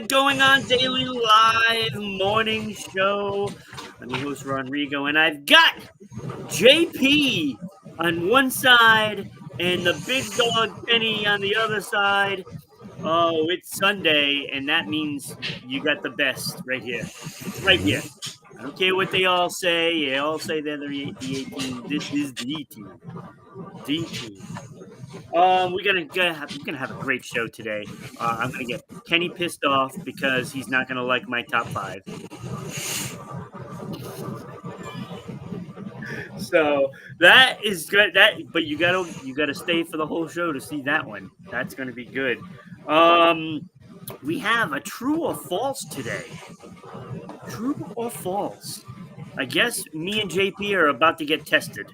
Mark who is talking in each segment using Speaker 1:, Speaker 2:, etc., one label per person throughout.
Speaker 1: Going on daily live morning show. I'm your host Rodrigo, and I've got JP on one side and the big dog Penny on the other side. Oh, it's Sunday, and that means you got the best right here. It's right here. I don't care what they all say. They all say they're the A team. This is the team. The team. We're gonna have a great show today. I'm gonna get Kenny pissed off because he's not gonna like my top 5. So that is good. But you gotta stay for the whole show to see that one. That's gonna be good. We have a true or false today. True or false? I guess me and JP are about to get tested.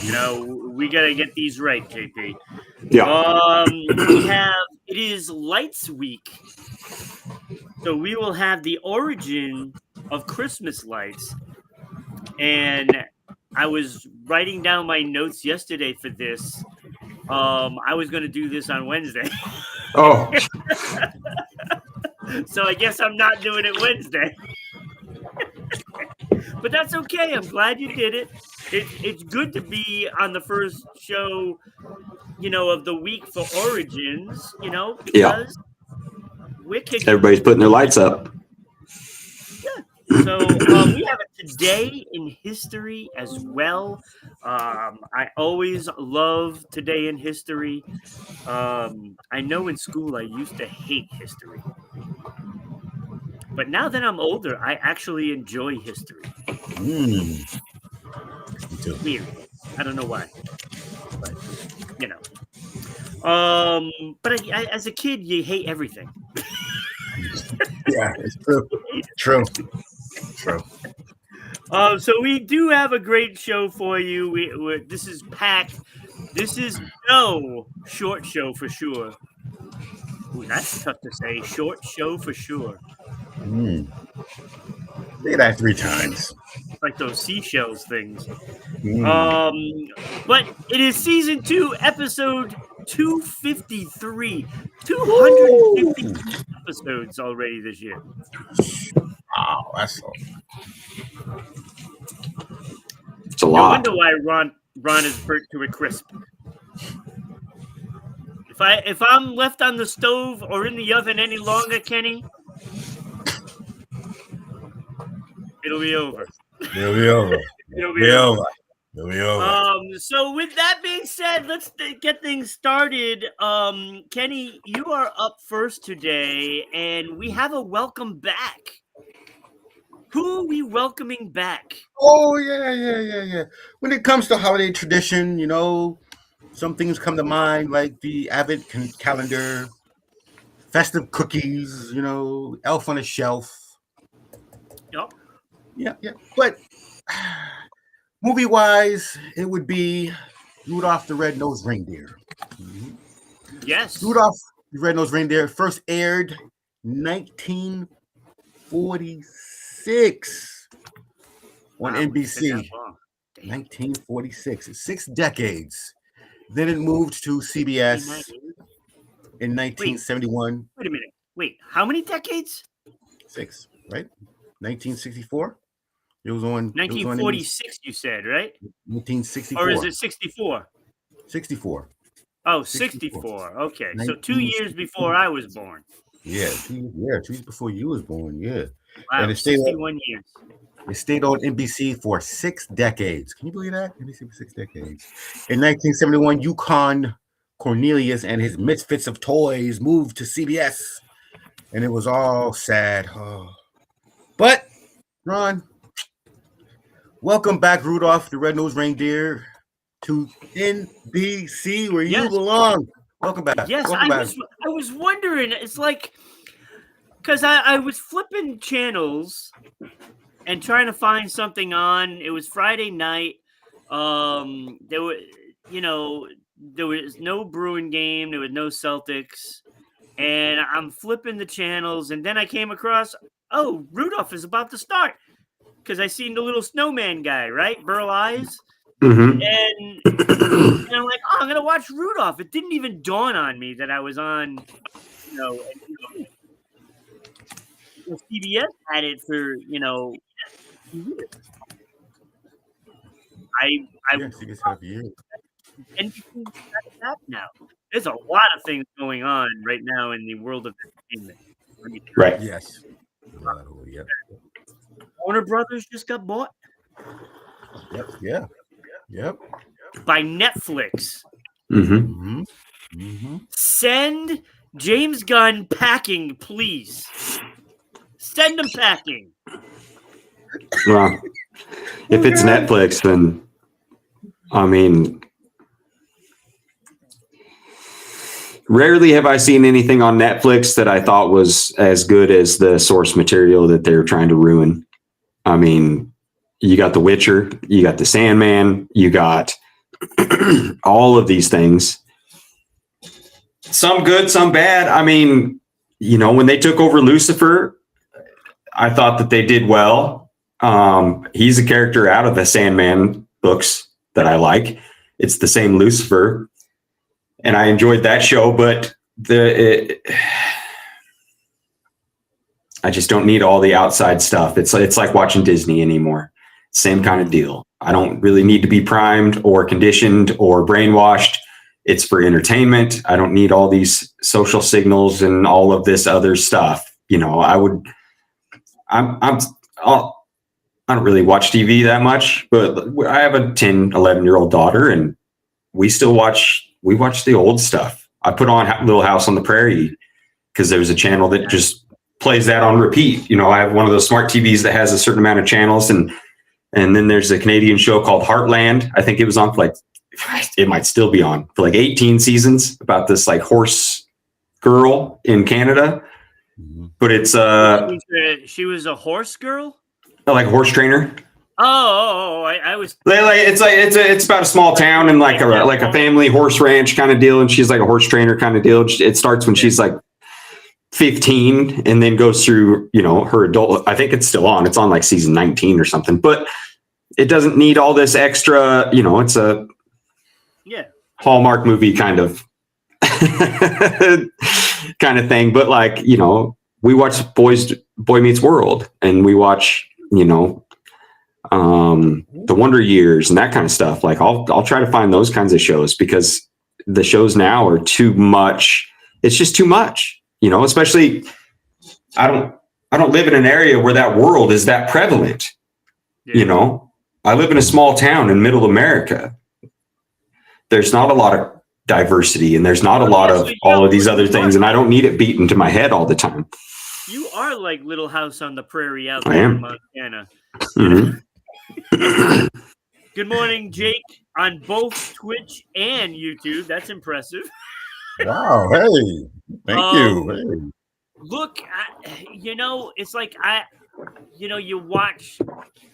Speaker 1: You know, we gotta get these right, JP.
Speaker 2: Yeah.
Speaker 1: It is Lights Week, so we will have the origin of Christmas lights. And I was writing down my notes yesterday for this. I was going to do this on Wednesday.
Speaker 2: Oh.
Speaker 1: So I guess I'm not doing it Wednesday. But that's okay. I'm glad you did it. It's good to be on the first show, you know, of the week for Origins, you know, because we're kicking.
Speaker 2: Everybody's putting their lights up.
Speaker 1: Yeah. So we have a Today in History as well. I always love Today in History. I know in school I used to hate history. But now that I'm older, I actually enjoy history.
Speaker 3: Me too.
Speaker 1: Weird. I don't know why. But, you know. But as a kid, you hate everything.
Speaker 3: Yeah, it's true. True.
Speaker 1: So we do have a great show for you. This is packed. This is no short show for sure. Ooh, that's tough to say. Short show for sure.
Speaker 3: Say that 3 times.
Speaker 1: Like those seashells things. But it is season 2, episode 253. 250 episodes already this year.
Speaker 3: Wow, that's
Speaker 2: It's a lot.
Speaker 1: No wonder why Ron is burnt to a crisp. If I'm left on the stove or in the oven any longer, Kenny, it'll be over.
Speaker 3: It'll be over.
Speaker 1: It'll be over.
Speaker 3: It'll be over.
Speaker 1: So with that being said, let's get things started. Kenny, you are up first today, and we have a welcome back. Who are we welcoming back?
Speaker 3: Oh, yeah. When it comes to holiday tradition, you know, some things come to mind, like the Advent calendar, festive cookies, you know, Elf on a Shelf.
Speaker 1: Yep.
Speaker 3: Yeah. But movie-wise, it would be Rudolph the Red-Nosed Reindeer.
Speaker 1: Yes.
Speaker 3: Rudolph the Red-Nosed Reindeer first aired 1946 on NBC. 1946. 6 decades. Then it moved to CBS in 1971.
Speaker 1: Wait a minute. Wait, how many decades?
Speaker 3: 6, right? 1964. It was on
Speaker 1: 1946, you said, right?
Speaker 3: 1964.
Speaker 1: Or is it 64?
Speaker 3: 64.
Speaker 1: Oh, 64. Okay. So 2 years before I was born.
Speaker 3: Yeah, 2 years before you was born. Yeah.
Speaker 1: Wow,
Speaker 3: and it stayed
Speaker 1: 61 years.
Speaker 3: It stayed on NBC for 6 decades. Can you believe that? NBC for 6 decades. In 1971, Yukon Cornelius and his Misfits of Toys moved to CBS, and it was all sad. Oh. But, Ron, welcome back, Rudolph the Red-Nosed Reindeer, to NBC, where you belong. Welcome back.
Speaker 1: Yes,
Speaker 3: welcome back.
Speaker 1: I was wondering. It's like, because I was flipping channels and trying to find something on. It was Friday night. There was no Bruin game. There was no Celtics, and I'm flipping the channels, and then I came across, Rudolph is about to start, because I seen the little snowman guy, right, Burl Eyes,
Speaker 2: Mm-hmm.
Speaker 1: and I'm like, I'm gonna watch Rudolph. It didn't even dawn on me that I was on, CBS had it for years.
Speaker 3: CBS had it for years.
Speaker 1: And that now. There's a lot of things going on right now in the world of entertainment.
Speaker 2: Right.
Speaker 3: Yes. Yep.
Speaker 1: Warner Brothers just got bought.
Speaker 3: Yep. Yeah. Yep.
Speaker 1: By Netflix.
Speaker 2: Mm-hmm.
Speaker 3: Mm-hmm.
Speaker 1: Send James Gunn packing, please. Send him packing.
Speaker 2: Well, if it's Netflix, then I mean, rarely have I seen anything on Netflix that I thought was as good as the source material that they're trying to ruin. I mean, you got The Witcher, you got The Sandman, you got all of these things. Some good, some bad. I mean, when they took over Lucifer, I thought that they did well. He's a character out of the Sandman books that I like. It's the same Lucifer, and I enjoyed that show, but I just don't need all the outside stuff. It's like watching Disney anymore. Same kind of deal. I don't really need to be primed or conditioned or brainwashed. It's for entertainment. I don't need all these social signals and all of this other stuff. I don't really watch TV that much, but I have a 10, 11-year-old daughter, and we watch the old stuff. I put on Little House on the Prairie because there's a channel that just plays that on repeat. I have one of those smart TVs that has a certain amount of channels, and then there's a Canadian show called Heartland. I think it was on for it might still be on for 18 seasons, about this horse girl in Canada. But it's
Speaker 1: she was a horse girl,
Speaker 2: like a horse trainer.
Speaker 1: I was.
Speaker 2: It's about a small town and like a family horse ranch kind of deal, and she's like a horse trainer kind of deal. It starts when she's 15 and then goes through her adult. I think it's still on. It's on season 19 or something, but it doesn't need all this extra. It's a Hallmark movie kind of thing. But we watch Boy Meets World, and we watch The Wonder Years and that kind of stuff. I'll try to find those kinds of shows, because the shows now are too much. It's just too much, especially I don't live in an area where that world is that prevalent.
Speaker 1: Yeah.
Speaker 2: I live in a small town in middle America. There's not a lot of diversity, and there's not a lot of all of these other things, and I don't need it beat into my head all the time.
Speaker 1: You are like Little House on the Prairie out there in Montana.
Speaker 2: Mm-hmm.
Speaker 1: Good morning, Jake, on both Twitch and YouTube. That's impressive.
Speaker 3: Wow. Hey, thank you. Hey.
Speaker 1: Look, it's like you watch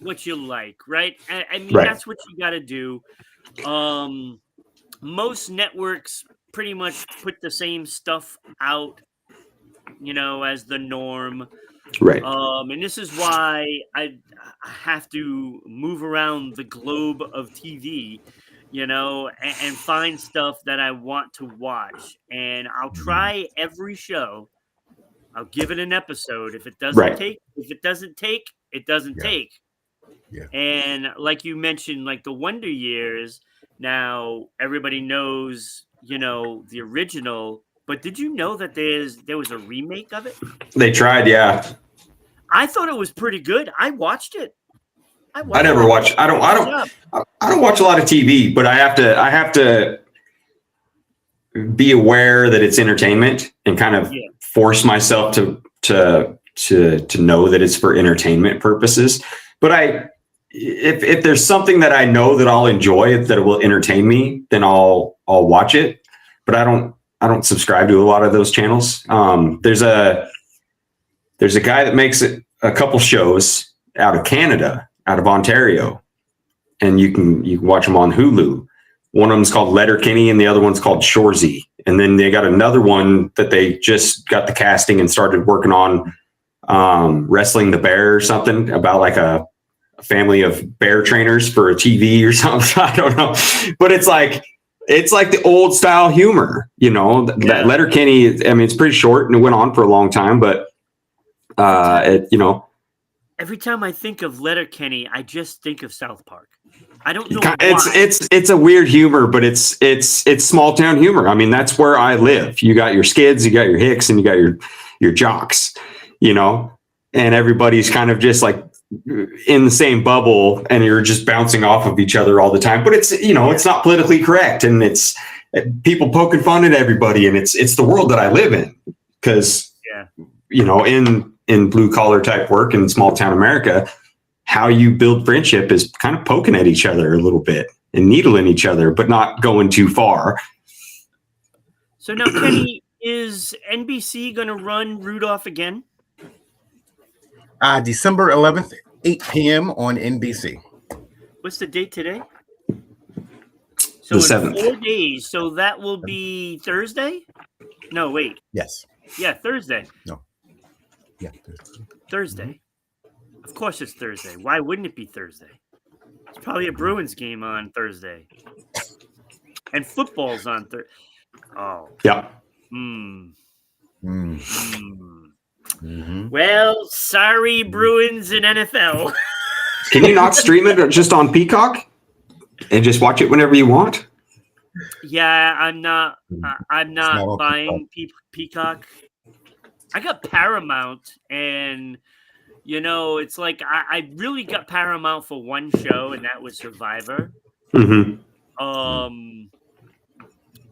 Speaker 1: what you like, right? I mean,
Speaker 2: right.
Speaker 1: That's what you got to do. Most networks pretty much put the same stuff out, as the norm.
Speaker 2: Right.
Speaker 1: And this is why I have to move around the globe of TV, and find stuff that I want to watch. And I'll try every show. I'll give it an episode. If it doesn't take, it doesn't take.
Speaker 3: Yeah.
Speaker 1: And like you mentioned, The Wonder Years, now everybody knows, the original. But did you know that there was a remake of it?
Speaker 2: They tried, yeah.
Speaker 1: I thought it was pretty good. I watched it.
Speaker 2: I never watch. I don't watch a lot of TV, but I have to be aware that it's entertainment and kind of force myself to know that it's for entertainment purposes. But if there's something that I know that I'll enjoy, that it will entertain me, then I'll watch it. But I don't subscribe to a lot of those channels. There's a guy that makes a couple shows out of Canada, out of Ontario, and you can watch them on Hulu. One of them's called Letterkenny and the other one's called Shoresy. And then they got another one that they just got the casting and started working on, Wrestling the Bear or something, about like a family of bear trainers for a TV or something. I don't know. But it's like the old style humor, that Letterkenny. I mean, it's pretty short and it went on for a long time, but
Speaker 1: every time I think of Letterkenny, I just think of South Park. I don't know why.
Speaker 2: It's a weird humor, but it's small town humor. I mean, that's where I live. You got your Skids, you got your Hicks, and you got your Jocks, and everybody's kind of just like in the same bubble, and you're just bouncing off of each other all the time. But it's it's not politically correct, and it's people poking fun at everybody, and it's the world that I live in, because in blue collar type work in small town America, how you build friendship is kind of poking at each other a little bit and needling each other, but not going too far.
Speaker 1: So now, Kenny, is NBC going to run Rudolph again?
Speaker 3: December 11th, 8 p.m. on NBC.
Speaker 1: What's the date today? So
Speaker 2: the 7th.
Speaker 1: 4 days. So that will be Thursday? No, wait.
Speaker 3: Yes.
Speaker 1: Yeah, Thursday.
Speaker 3: No. Yeah.
Speaker 1: Thursday. Of course it's Thursday. Why wouldn't it be Thursday? It's probably a Bruins game on Thursday. And football's on Thursday. Oh.
Speaker 2: Yeah.
Speaker 1: Well, sorry, Bruins and NFL.
Speaker 2: Can you not stream it just on Peacock and just watch it whenever you want?
Speaker 1: Yeah, I'm not buying Peacock. I got Paramount, and it's like I really got Paramount for one show, and that was Survivor.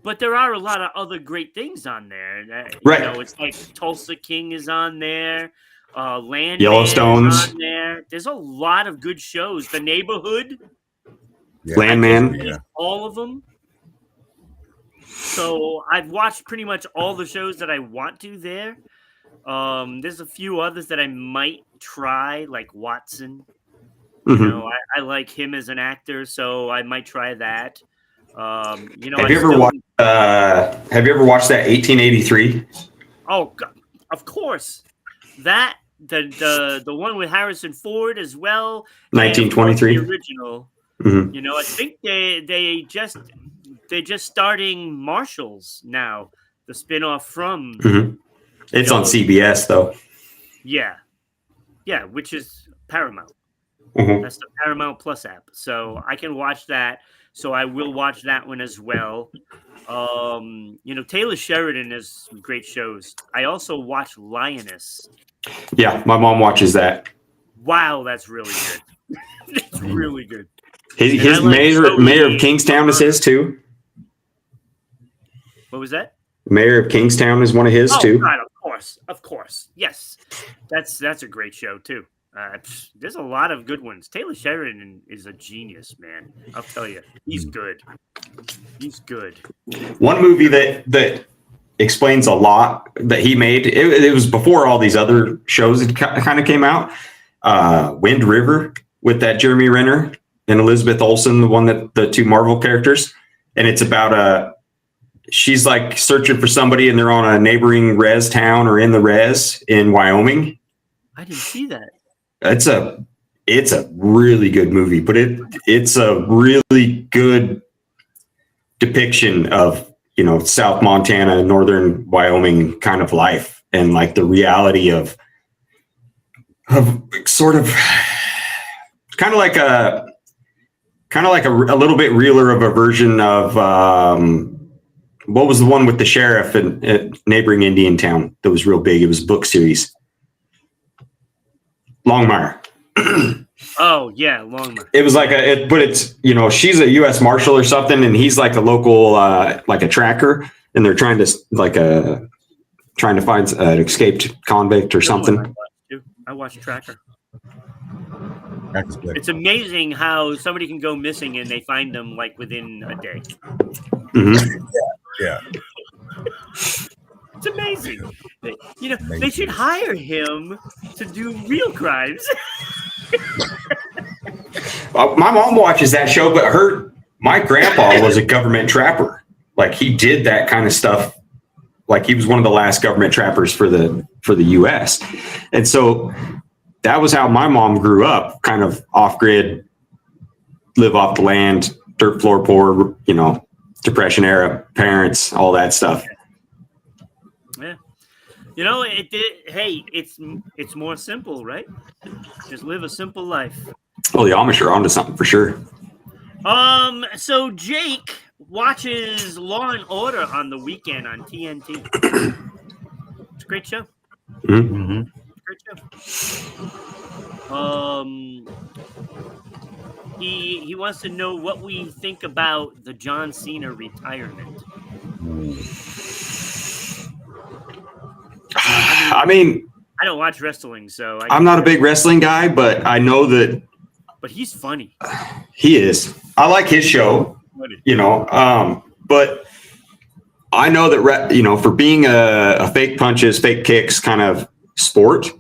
Speaker 1: But there are a lot of other great things on there.
Speaker 2: Right.
Speaker 1: It's like Tulsa King is on there. Landman
Speaker 2: Yellowstone's
Speaker 1: on there. There's a lot of good shows. The Neighborhood.
Speaker 3: Yeah.
Speaker 2: Landman.
Speaker 1: All of them. So I've watched pretty much all the shows that I want to there. There's a few others that I might try, like Watson. I like him as an actor, so I might try that. Have you ever watched that 1883? Oh, God, of course. That the one with Harrison Ford as well.
Speaker 2: 1923.
Speaker 1: The original. I think they just starting Marshalls now. The spinoff from.
Speaker 2: It's on CBS though.
Speaker 1: Yeah, which is Paramount. That's the Paramount Plus app, so I can watch that. So I will watch that one as well. Taylor Sheridan has some great shows. I also watch Lioness.
Speaker 2: Yeah, my mom watches that.
Speaker 1: Wow, that's really good. It's really good.
Speaker 2: His mayor of Kingstown is his too.
Speaker 1: What was that?
Speaker 2: Mayor of Kingstown is one of his too.
Speaker 1: God, of course. Yes, that's a great show too. There's a lot of good ones. Taylor Sheridan is a genius, man. I'll tell you, he's good. He's good.
Speaker 2: One movie that explains a lot that he made. It was before all these other shows that kind of came out. Wind River with that Jeremy Renner and Elizabeth Olsen, the one that the two Marvel characters, and it's about she's like searching for somebody, and they're on a neighboring res town or in the res in Wyoming.
Speaker 1: I didn't see that.
Speaker 2: It's a really good movie, but it's a really good depiction of South Montana, northern Wyoming kind of life, and like the reality of sort of kind of like a little bit realer of a version of what was the one with the sheriff at neighboring Indian town that was real big? It was a book series. Longmire.
Speaker 1: Oh yeah, Longmire.
Speaker 2: It was like but it's, she's a U.S. Marshal or something, and he's like a local, like a tracker, and they're trying to find an escaped convict or something.
Speaker 1: I watched Tracker.
Speaker 3: That's good.
Speaker 1: It's amazing how somebody can go missing and they find them like within a day.
Speaker 2: Mm-hmm.
Speaker 3: Yeah.
Speaker 1: It's amazing. They should hire him to do real crimes.
Speaker 2: My mom watches that show, but my grandpa was a government trapper. Like, he did that kind of stuff. Like, he was one of the last government trappers for the U.S. And so that was how my mom grew up, kind of off grid, live off the land, dirt floor poor, Depression era parents, all that stuff.
Speaker 1: Yeah. It's more simple, right? Just live a simple life.
Speaker 2: Well, the Amish are onto something for sure.
Speaker 1: So Jake watches Law and Order on the weekend on TNT. It's a great show.
Speaker 3: Mm-hmm.
Speaker 1: Great show. He wants to know what we think about the John Cena retirement.
Speaker 2: I mean,
Speaker 1: I don't watch wrestling, so
Speaker 2: I'm not a big wrestling guy, but I know that.
Speaker 1: But he's funny.
Speaker 2: He is. I like his show. But I know that for being a fake punches, fake kicks kind of sport,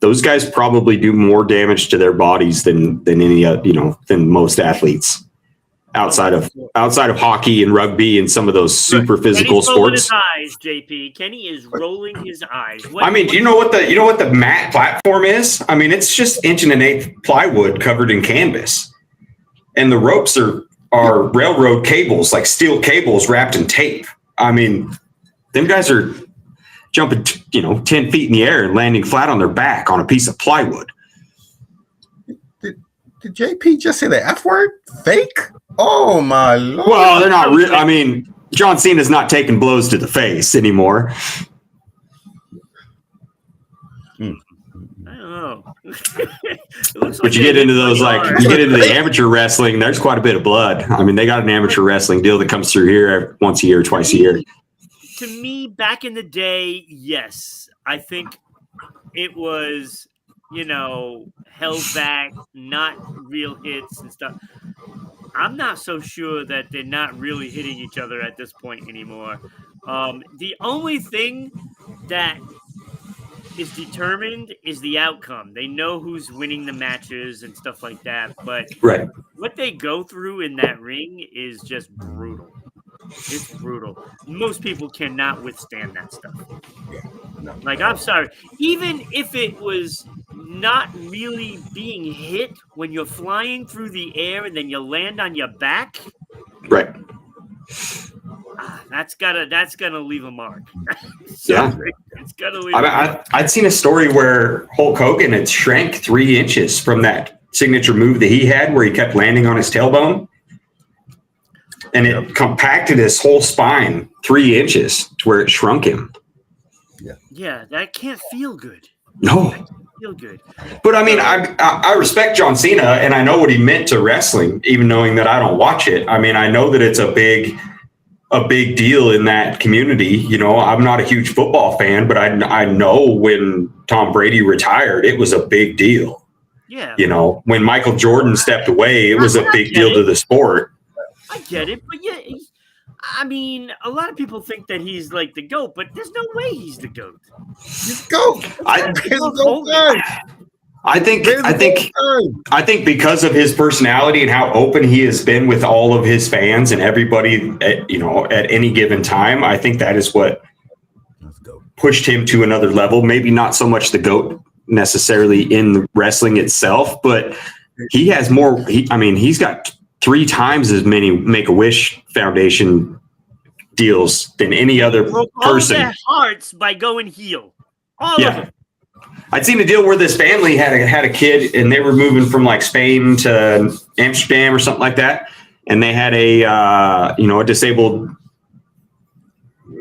Speaker 2: those guys probably do more damage to their bodies than than most athletes outside of hockey and rugby and some of those super physical sports.
Speaker 1: His eyes, JP. Kenny is rolling his eyes.
Speaker 2: Do you know what the mat platform is? I mean, it's just 1.1 plywood covered in canvas, and the ropes are railroad cables, like steel cables wrapped in tape. I mean, them guys are jumping 10 feet in the air and landing flat on their back on a piece of plywood.
Speaker 3: Did JP just say the F word? Fake? Oh my Lord.
Speaker 2: Well, they're not real. I mean, John Cena's not taking blows to the face anymore.
Speaker 1: I don't know.
Speaker 2: But you get into those, you get into the amateur wrestling, there's quite a bit of blood. I mean, they got an amateur wrestling deal that comes through here once a year, twice a year.
Speaker 1: To me, back in the day, yes. I think it was, held back, not real hits and stuff. I'm not so sure that they're not really hitting each other at this point anymore. The only thing that is determined is the outcome. They know who's winning the matches and stuff like that. But what they go through in that ring is just brutal. It's brutal. Most people cannot withstand that stuff. Like, I'm sorry. Even if it was not really being hit when you're flying through the air and then you land on your back.
Speaker 2: Right.
Speaker 1: That's gonna leave a mark. It's gonna leave.
Speaker 2: I'd seen a story where Hulk Hogan had shrank 3 inches from that signature move that he had, where he kept landing on his tailbone, and it compacted his whole spine 3 inches to where it shrunk him.
Speaker 1: Yeah, that can't feel good.
Speaker 2: No.
Speaker 1: Feel good.
Speaker 2: But I mean, I respect John Cena, and I know what he meant to wrestling, even knowing that I don't watch it. I mean, I know that it's a big deal in that community. I'm not a huge football fan, but I know when Tom Brady retired, it was a big deal.
Speaker 1: Yeah.
Speaker 2: When Michael Jordan stepped away, it was a big deal to the sport.
Speaker 1: I get it, but yeah, I mean, a lot of people think that he's like the GOAT, but there's no way he's the GOAT.
Speaker 3: He's GOAT.
Speaker 2: I think because of his personality and how open he has been with all of his fans and everybody at any given time, I think that is what pushed him to another level. Maybe not so much the GOAT necessarily in the wrestling itself, but he has more. He's got 3 times as many Make-A-Wish Foundation deals than any other person.
Speaker 1: All their hearts by going heel. All of them.
Speaker 2: I'd seen a deal where this family had a kid, and they were moving from like Spain to Amsterdam or something like that, and they had a disabled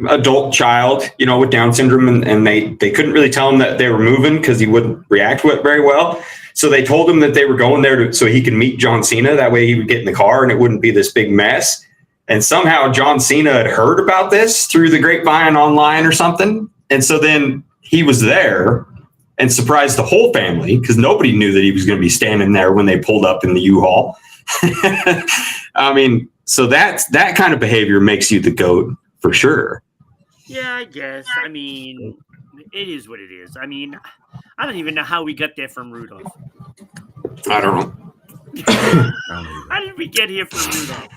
Speaker 2: adult child, with Down syndrome, and they couldn't really tell him that they were moving because he wouldn't react to it very well. So they told him that they were going there so he could meet John Cena. That way he would get in the car and it wouldn't be this big mess. And somehow John Cena had heard about this through the grapevine online or something. And so then he was there and surprised the whole family because nobody knew that he was going to be standing there when they pulled up in the U-Haul. I mean, so that kind of behavior makes you the GOAT for sure.
Speaker 1: Yeah, I guess. I mean, it is what it is. I mean, I don't even know how we got there from Rudolph.
Speaker 2: I don't know.
Speaker 1: How did we get here from Rudolph?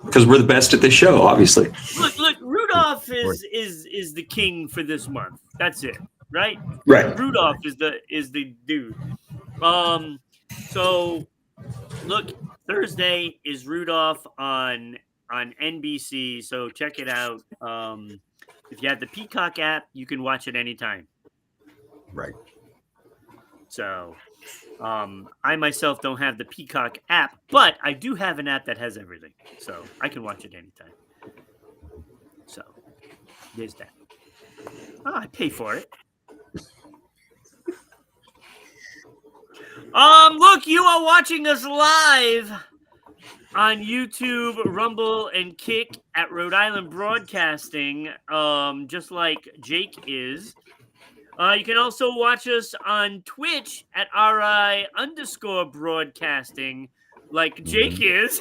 Speaker 2: Because we're the best at this show, obviously.
Speaker 1: Look. Rudolph is the king for this month. That's it, right?
Speaker 2: Right.
Speaker 1: Rudolph is the dude. So look, Thursday is Rudolph on NBC. So check it out. If you have the Peacock app, you can watch it anytime.
Speaker 3: Right.
Speaker 1: So, I myself don't have the Peacock app, but I do have an app that has everything, so I can watch it anytime. So, there's that. Oh, I pay for it. Look, you are watching us live on YouTube, Rumble, and Kick at Rhode Island Broadcasting, just like Jake is. You can also watch us on Twitch at RI_broadcasting, like Jake is.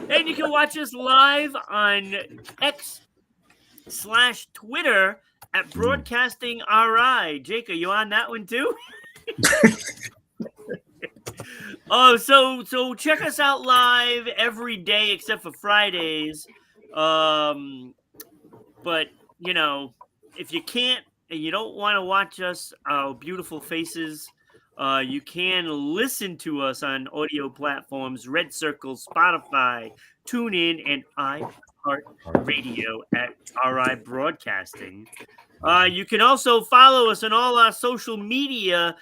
Speaker 1: And you can watch us live on X/Twitter at Broadcasting RI. Jake, are you on that one too? Oh, so check us out live every day except for Fridays. But you know, if you can't and you don't want to watch us, our beautiful faces, you can listen to us on audio platforms, Red Circle, Spotify, TuneIn, and iHeartRadio at RI Broadcasting. You can also follow us on all our social media,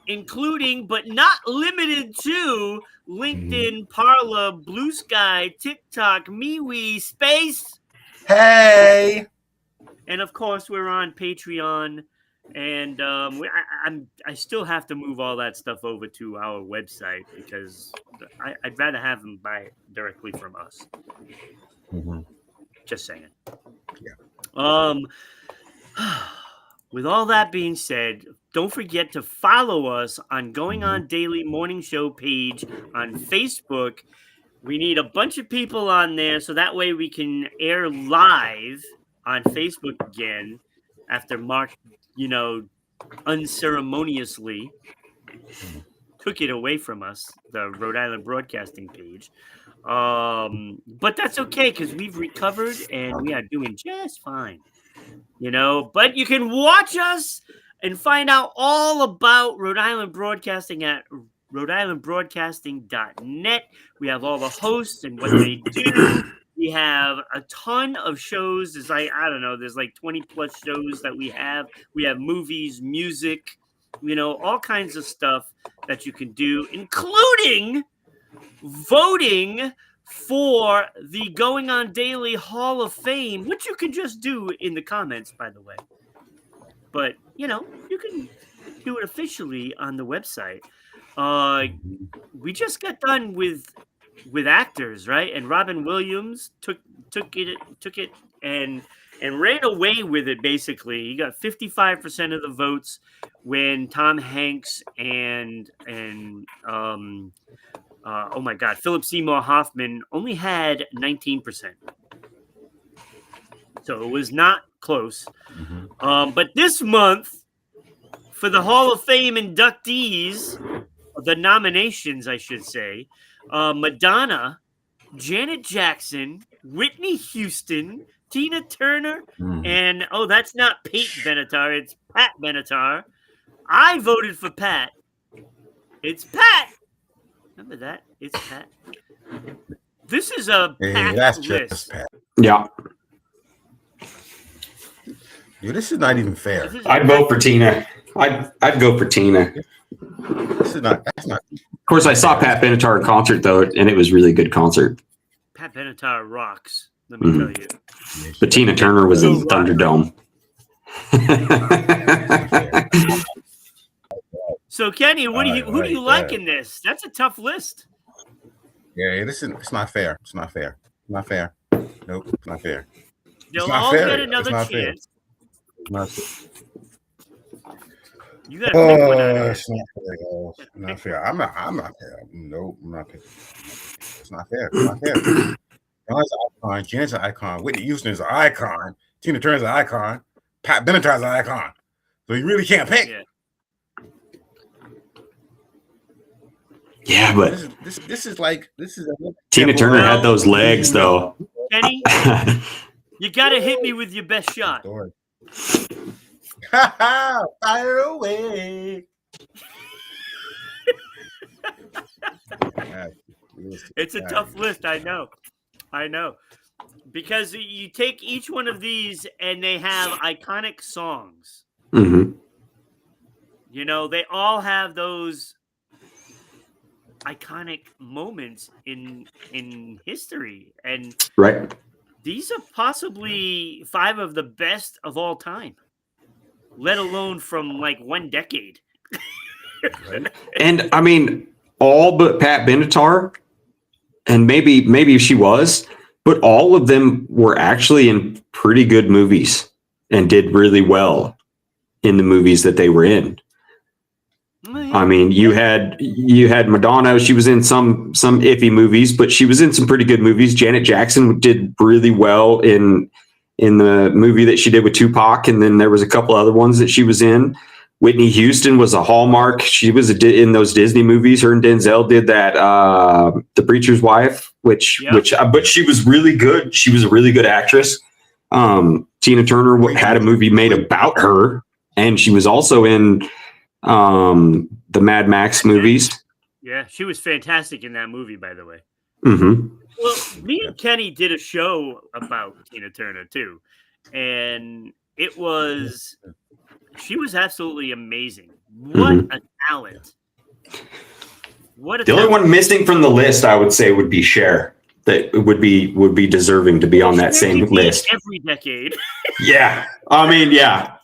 Speaker 1: including but not limited to LinkedIn, Parler, Blue Sky, TikTok, MeWe, Space.
Speaker 3: Hey.
Speaker 1: And of course, we're on Patreon, and I still have to move all that stuff over to our website because I'd rather have them buy it directly from us.
Speaker 3: Mm-hmm.
Speaker 1: Just saying.
Speaker 3: Yeah.
Speaker 1: With all that being said, don't forget to follow us on Going On Daily Morning Show page on Facebook. We need a bunch of people on there so that way we can air live on Facebook again after Mark, unceremoniously took it away from us, the Rhode Island Broadcasting page. But that's okay because we've recovered and we are doing just fine. But you can watch us and find out all about Rhode Island Broadcasting at RhodeIslandBroadcasting.net. We have all the hosts and what they do. We have a ton of shows. There's there's like 20 plus shows that we have. We have movies, music, all kinds of stuff that you can do, including voting for the Going On Daily Hall of Fame, which you can just do in the comments, by the way. But, you can do it officially on the website. We just got done with actors, right? And Robin Williams took it and ran away with it. Basically, he got 55% of the votes when Tom Hanks and oh my God, Philip Seymour Hoffman only had 19%. So it was not close. Mm-hmm. But this month, for the Hall of Fame inductees, the nominations, I should say, Madonna, Janet Jackson, Whitney Houston, Tina Turner, and that's not Pate Benatar, it's Pat Benatar. I voted for Pat. It's Pat. Remember that? It's Pat. This is a packed list.
Speaker 3: Pat.
Speaker 2: Yeah.
Speaker 3: Dude, this is not even fair.
Speaker 2: I'd vote for Tina. I'd go for Tina.
Speaker 3: That's not.
Speaker 2: Of course, I saw Pat Benatar in concert though, and it was a really good concert.
Speaker 1: Pat Benatar rocks. Let me tell you.
Speaker 2: But Tina Turner was in Thunderdome.
Speaker 1: So Kenny, who do you like in this? That's a tough list.
Speaker 3: Yeah, it's not fair. It's not fair. Not fair. Nope, it's not fair.
Speaker 1: They'll all get another chance.
Speaker 3: Not fair.
Speaker 1: You got to pick one out of
Speaker 3: It's not fair. Not fair. I'm not fair. Nope, I'm not fair. It's not fair. It's not fair. Donna's an icon. Janet's an icon. Whitney Houston's an icon. Tina Turner's an icon. Pat Benatar's an icon. So you really can't pick.
Speaker 2: Yeah, but
Speaker 3: this is like
Speaker 2: Tina Turner had those legs, though.
Speaker 1: Kenny, you got to hit me with your best shot.
Speaker 3: Fire away.
Speaker 1: It's a tough list, I know. Because you take each one of these and they have iconic songs.
Speaker 2: Mm-hmm.
Speaker 1: You know, they all have those iconic moments in history. And
Speaker 2: right.
Speaker 1: These are possibly 5 of the best of all time, let alone from like one decade.
Speaker 2: And I mean, all but Pat Benatar, and maybe she was, but all of them were actually in pretty good movies and did really well in the movies that they were in. I mean, you had Madonna. She was in some iffy movies, but she was in some pretty good movies. Janet Jackson did really well in the movie that she did with Tupac, and then there was a couple other ones that she was in. Whitney Houston was a Hallmark. She was in those Disney movies. Her and Denzel did that, The Preacher's Wife, but she was really good. She was a really good actress. Tina Turner had a movie made about her, and she was also in the Mad Max movies.
Speaker 1: Yeah, she was fantastic in that movie, by the way.
Speaker 2: Mm-hmm.
Speaker 1: Well, me and Kenny did a show about Tina Turner too, and she was absolutely amazing. What a talent!
Speaker 2: The only one missing from the list, I would say, would be Cher. That would be deserving to be on that same list.
Speaker 1: Every decade.
Speaker 2: Yeah, I mean, yeah.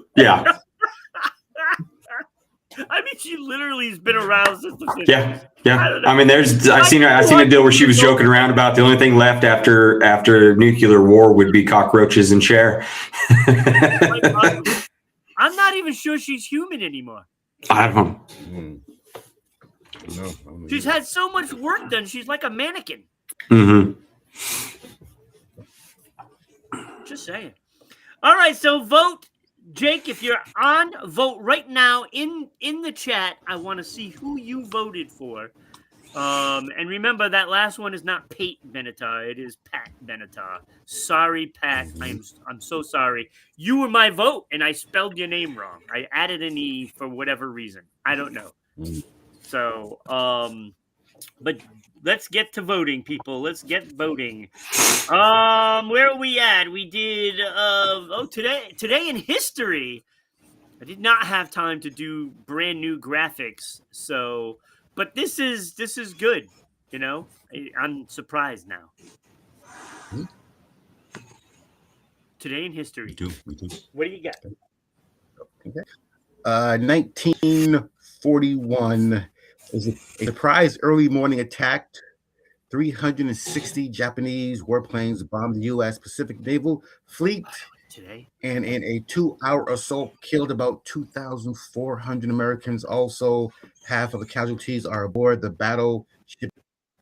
Speaker 1: I mean, she literally has been around since the 50s.
Speaker 2: Yeah. I mean, I seen a deal where she was joking around about the only thing left after nuclear war would be cockroaches and Cher.
Speaker 1: I'm not even sure she's human anymore.
Speaker 2: I don't
Speaker 3: know.
Speaker 1: She's had so much work done. She's like a mannequin.
Speaker 2: Mm-hmm.
Speaker 1: Just saying. All right, so vote. Jake, if you're on, vote right now in the chat. I want to see who you voted for. And remember, that last one is not Pate Benatar. It is Pat Benatar. Sorry, Pat. I'm so sorry. You were my vote, and I spelled your name wrong. I added an E for whatever reason. I don't know. So, but let's get to voting, people. Let's get voting. Where are we at? We did today in history. I did not have time to do brand new graphics, so but this is good, you know. I'm surprised now. Today in history.
Speaker 3: We do.
Speaker 1: What do you got?
Speaker 3: Okay. 1941 is a surprise early morning attack. 360 Japanese warplanes bombed the U.S. Pacific Naval Fleet.
Speaker 1: Today. And
Speaker 3: in a 2-hour assault, killed about 2,400 Americans. Also, half of the casualties are aboard the battleship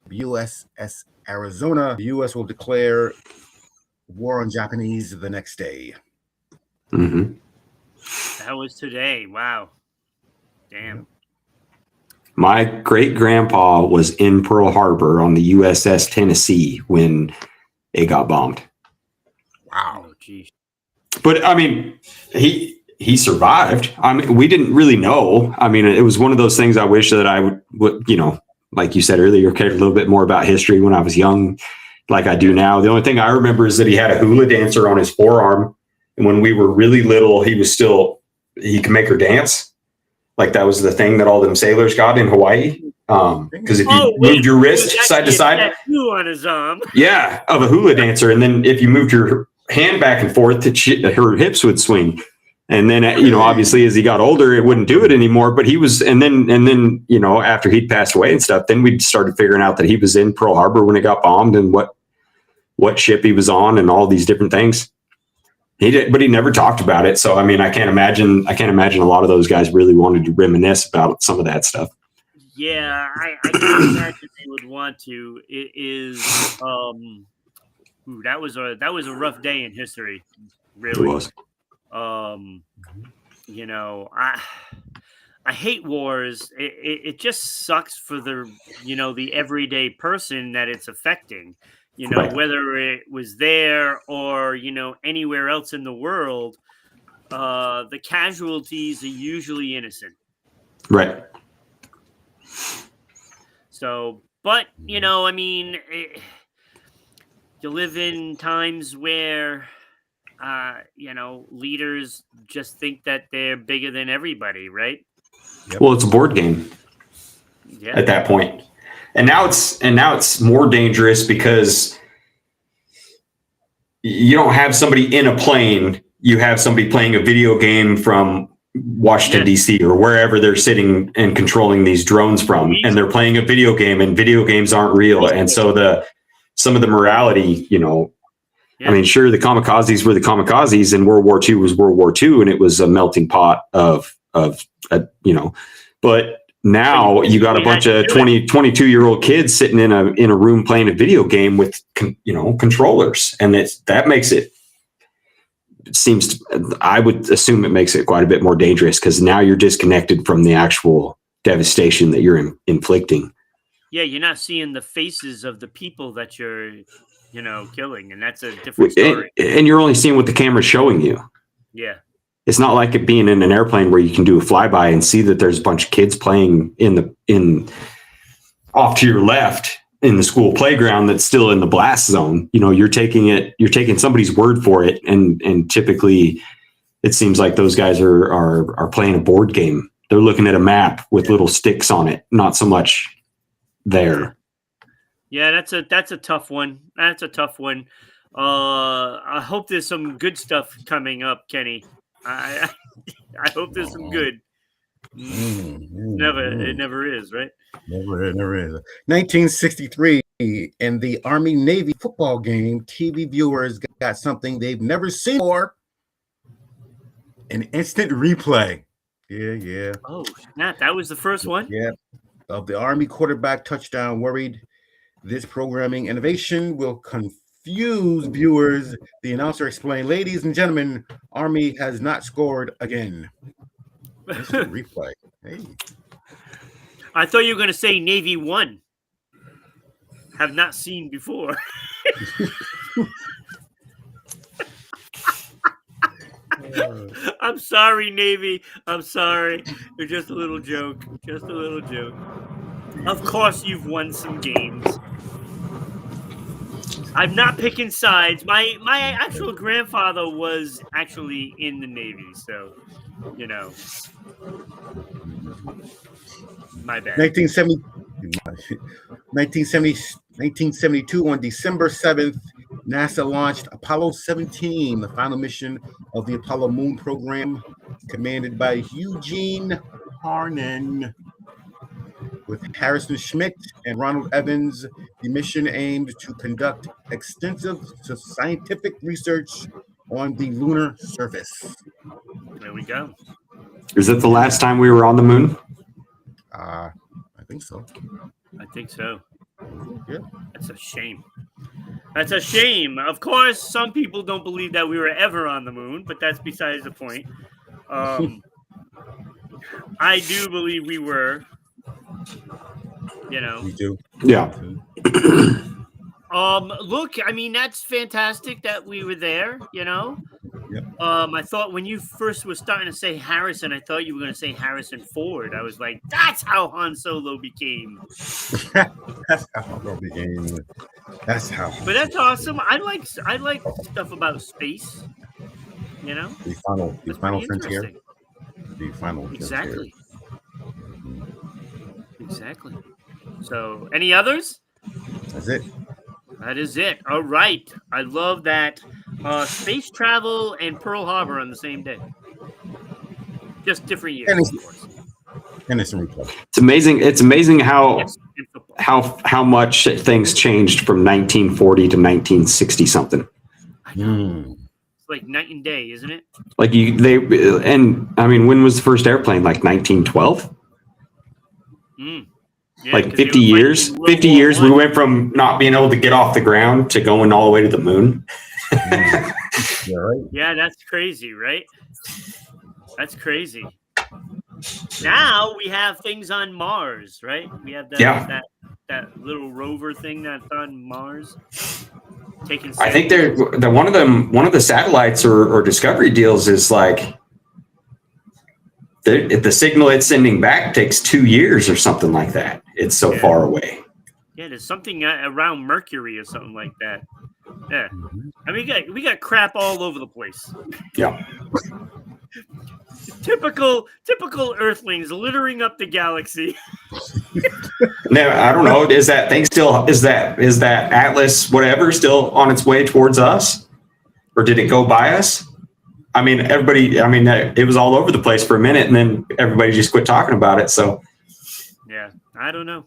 Speaker 3: USS Arizona. The U.S. will declare war on Japanese the next day.
Speaker 2: Mm-hmm.
Speaker 1: That was today. Wow. Damn.
Speaker 2: My great-grandpa was in Pearl Harbor on the USS Tennessee when it got bombed.
Speaker 3: Wow.
Speaker 1: Oh, geez.
Speaker 2: But, I mean, he survived. I mean, we didn't really know. I mean, it was one of those things I wish that I would, you know, like you said earlier, cared a little bit more about history when I was young, like I do now. The only thing I remember is that he had a hula dancer on his forearm. And when we were really little, he could make her dance. Like that was the thing that all them sailors got in Hawaii. Because if you moved your wrist side to side,
Speaker 1: on his arm.
Speaker 2: Yeah, of a hula dancer. And then if you moved your hand back and forth, her hips would swing. And then, obviously as he got older, it wouldn't do it anymore, but he was, and then, after he'd passed away and stuff, then we started figuring out that he was in Pearl Harbor when it got bombed and what ship he was on and all these different things. He did, but he never talked about it. So, I mean, I can't imagine a lot of those guys really wanted to reminisce about some of that stuff.
Speaker 1: Yeah, I can't imagine they would want to. It is, that was a rough day in history, really.
Speaker 2: It was.
Speaker 1: I hate wars. It just sucks for the everyday person that it's affecting.
Speaker 2: Right.
Speaker 1: Whether it was there or anywhere else in the world, the casualties are usually innocent.
Speaker 2: Right.
Speaker 1: So, but I mean, you live in times where leaders just think that they're bigger than everybody, right?
Speaker 3: Yep.
Speaker 2: Well, it's a board game at that point. And now it's more dangerous because you don't have somebody in a plane. You have somebody playing a video game from Washington, D.C. or wherever they're sitting and controlling these drones from. And they're playing a video game, and video games aren't real. And so some of the morality, I mean, sure, the kamikazes were the kamikazes, and World War II was World War II, and it was a melting pot of but now you got a bunch of 22-year-old kids sitting in a room playing a video game with, controllers. And that makes it I would assume it makes it quite a bit more dangerous because now you're disconnected from the actual devastation that you're inflicting.
Speaker 1: Yeah, you're not seeing the faces of the people that you're killing, and that's a different story.
Speaker 2: And you're only seeing what the camera's showing you.
Speaker 1: Yeah.
Speaker 2: It's not like it being in an airplane where you can do a flyby and see that there's a bunch of kids playing off to your left in the school playground that's still in the blast zone. You're taking somebody's word for it, and typically it seems like those guys are playing a board game. They're looking at a map with little sticks on it, not so much there.
Speaker 1: Yeah, that's a tough one. That's a tough one. I hope there's some good stuff coming up, Kenny. I hope there's some good. It never is, right?
Speaker 3: Never is. 1963, in the Army-Navy football game, TV viewers got something they've never seen before: an instant replay. Yeah.
Speaker 1: Oh, snap. That was the first one?
Speaker 3: Yeah. Of the Army quarterback touchdown, worried this programming innovation will confuse viewers. The announcer explained, "Ladies and gentlemen, Army has not scored again." Instant replay. Hey.
Speaker 1: I thought you were going to say Navy won. Have not seen before. I'm sorry, Navy. I'm sorry. It's just a little joke. Just a little joke. Of course you've won some games. I'm not picking sides. My actual grandfather was actually in the Navy, so, my bad.
Speaker 3: 1972, on December 7th, NASA launched Apollo 17, the final mission of the Apollo Moon program, commanded by Eugene Harnan. With Harrison Schmitt and Ronald Evans, the mission aimed to conduct extensive scientific research on the lunar surface.
Speaker 1: There we go.
Speaker 2: Is that the last time we were on the moon?
Speaker 3: I think so.
Speaker 1: I think so.
Speaker 3: Yeah.
Speaker 1: That's a shame. That's a shame. Of course, some people don't believe that we were ever on the moon, but that's besides the point. I do believe we were.
Speaker 3: We do.
Speaker 2: Yeah.
Speaker 1: Look, I mean, that's fantastic that we were there,
Speaker 3: Yep.
Speaker 1: I thought when you first were starting to say Harrison, I thought you were going to say Harrison Ford. I was like, that's how Han Solo became.
Speaker 3: That's how Han Solo became. That's how.
Speaker 1: But that's awesome. I like stuff about space.
Speaker 3: The final frontier. The final
Speaker 1: Exactly. Exactly. So, any others?
Speaker 3: That's it.
Speaker 1: That is it. All right. I love that. Space travel and Pearl Harbor on the same day. Just different years,
Speaker 3: Tennis.
Speaker 1: of course.
Speaker 3: Tennis and replay.
Speaker 2: It's amazing. It's amazing how
Speaker 1: Yes, and football.
Speaker 2: how much things changed from 1940 to 1960 something.
Speaker 1: I know. It's like night and day, isn't it?
Speaker 2: Like when was the first airplane? Like 1912?
Speaker 1: Yeah,
Speaker 2: like
Speaker 1: 'cause they
Speaker 2: 50
Speaker 1: were
Speaker 2: years.
Speaker 1: fighting in
Speaker 2: 50
Speaker 1: World War
Speaker 2: years. We
Speaker 1: I.
Speaker 2: went from not being able to get off the ground to going all the way to the moon.
Speaker 3: Yeah, right.
Speaker 1: Yeah, that's crazy, right? That's crazy. Now we have things on Mars, right? We have that little rover thing that's on Mars. Taking.
Speaker 2: I think one of the satellites or Discovery deals is like if the signal it's sending back takes 2 years or something like that. It's so far away.
Speaker 1: Yeah, there's something around Mercury or something like that. Yeah, I mean we got crap all over the place.
Speaker 2: Yeah.
Speaker 1: Typical Earthlings littering up the galaxy.
Speaker 2: No, I don't know. Is that thing still is that Atlas whatever still on its way towards us, or did it go by us? I mean, it was all over the place for a minute, and then everybody just quit talking about it. So,
Speaker 1: yeah, I don't know.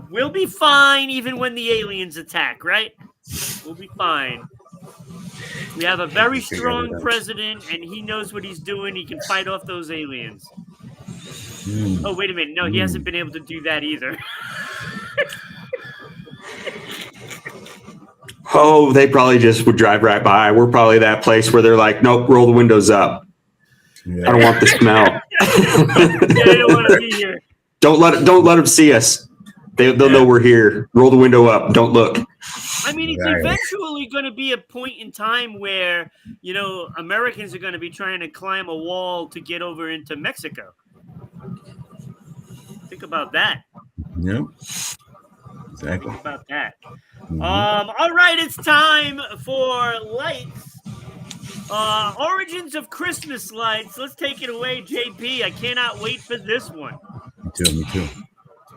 Speaker 1: We'll be fine even when the aliens attack, right? We'll be fine. We have a very strong president, and he knows what he's doing. He can fight off those aliens. Oh, wait a minute. No, he hasn't been able to do that either.
Speaker 2: oh, they probably just would drive right by. We're probably that place where they're like, nope, roll the windows up. Yeah. I don't want the smell.
Speaker 1: They don't want to be here.
Speaker 2: Don't let them see us. They'll know we're here. Roll the window up. Don't look.
Speaker 1: I mean, it's eventually going to be a point in time where, Americans are going to be trying to climb a wall to get over into Mexico. Think about that.
Speaker 3: Yep. Exactly.
Speaker 1: Think about that. All right, it's time for lights. Origins of Christmas lights. Let's take it away, JP. I cannot wait for this one.
Speaker 3: Me too.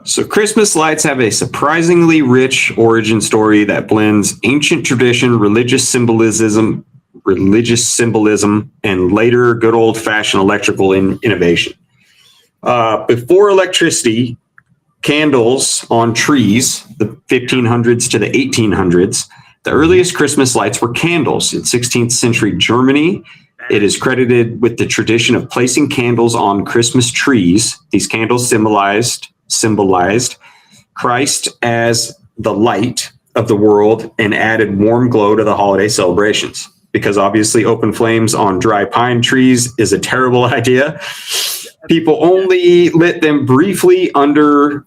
Speaker 2: So Christmas lights have a surprisingly rich origin story that blends ancient tradition, religious symbolism, and later good old-fashioned electrical innovation. Before electricity, candles on trees, the 1500s to the 1800s, the earliest Christmas lights were candles. In 16th century Germany, it is credited with the tradition of placing candles on Christmas trees. These candles symbolized Christ as the light of the world and added warm glow to the holiday celebrations. Because obviously open flames on dry pine trees is a terrible idea. People only lit them briefly under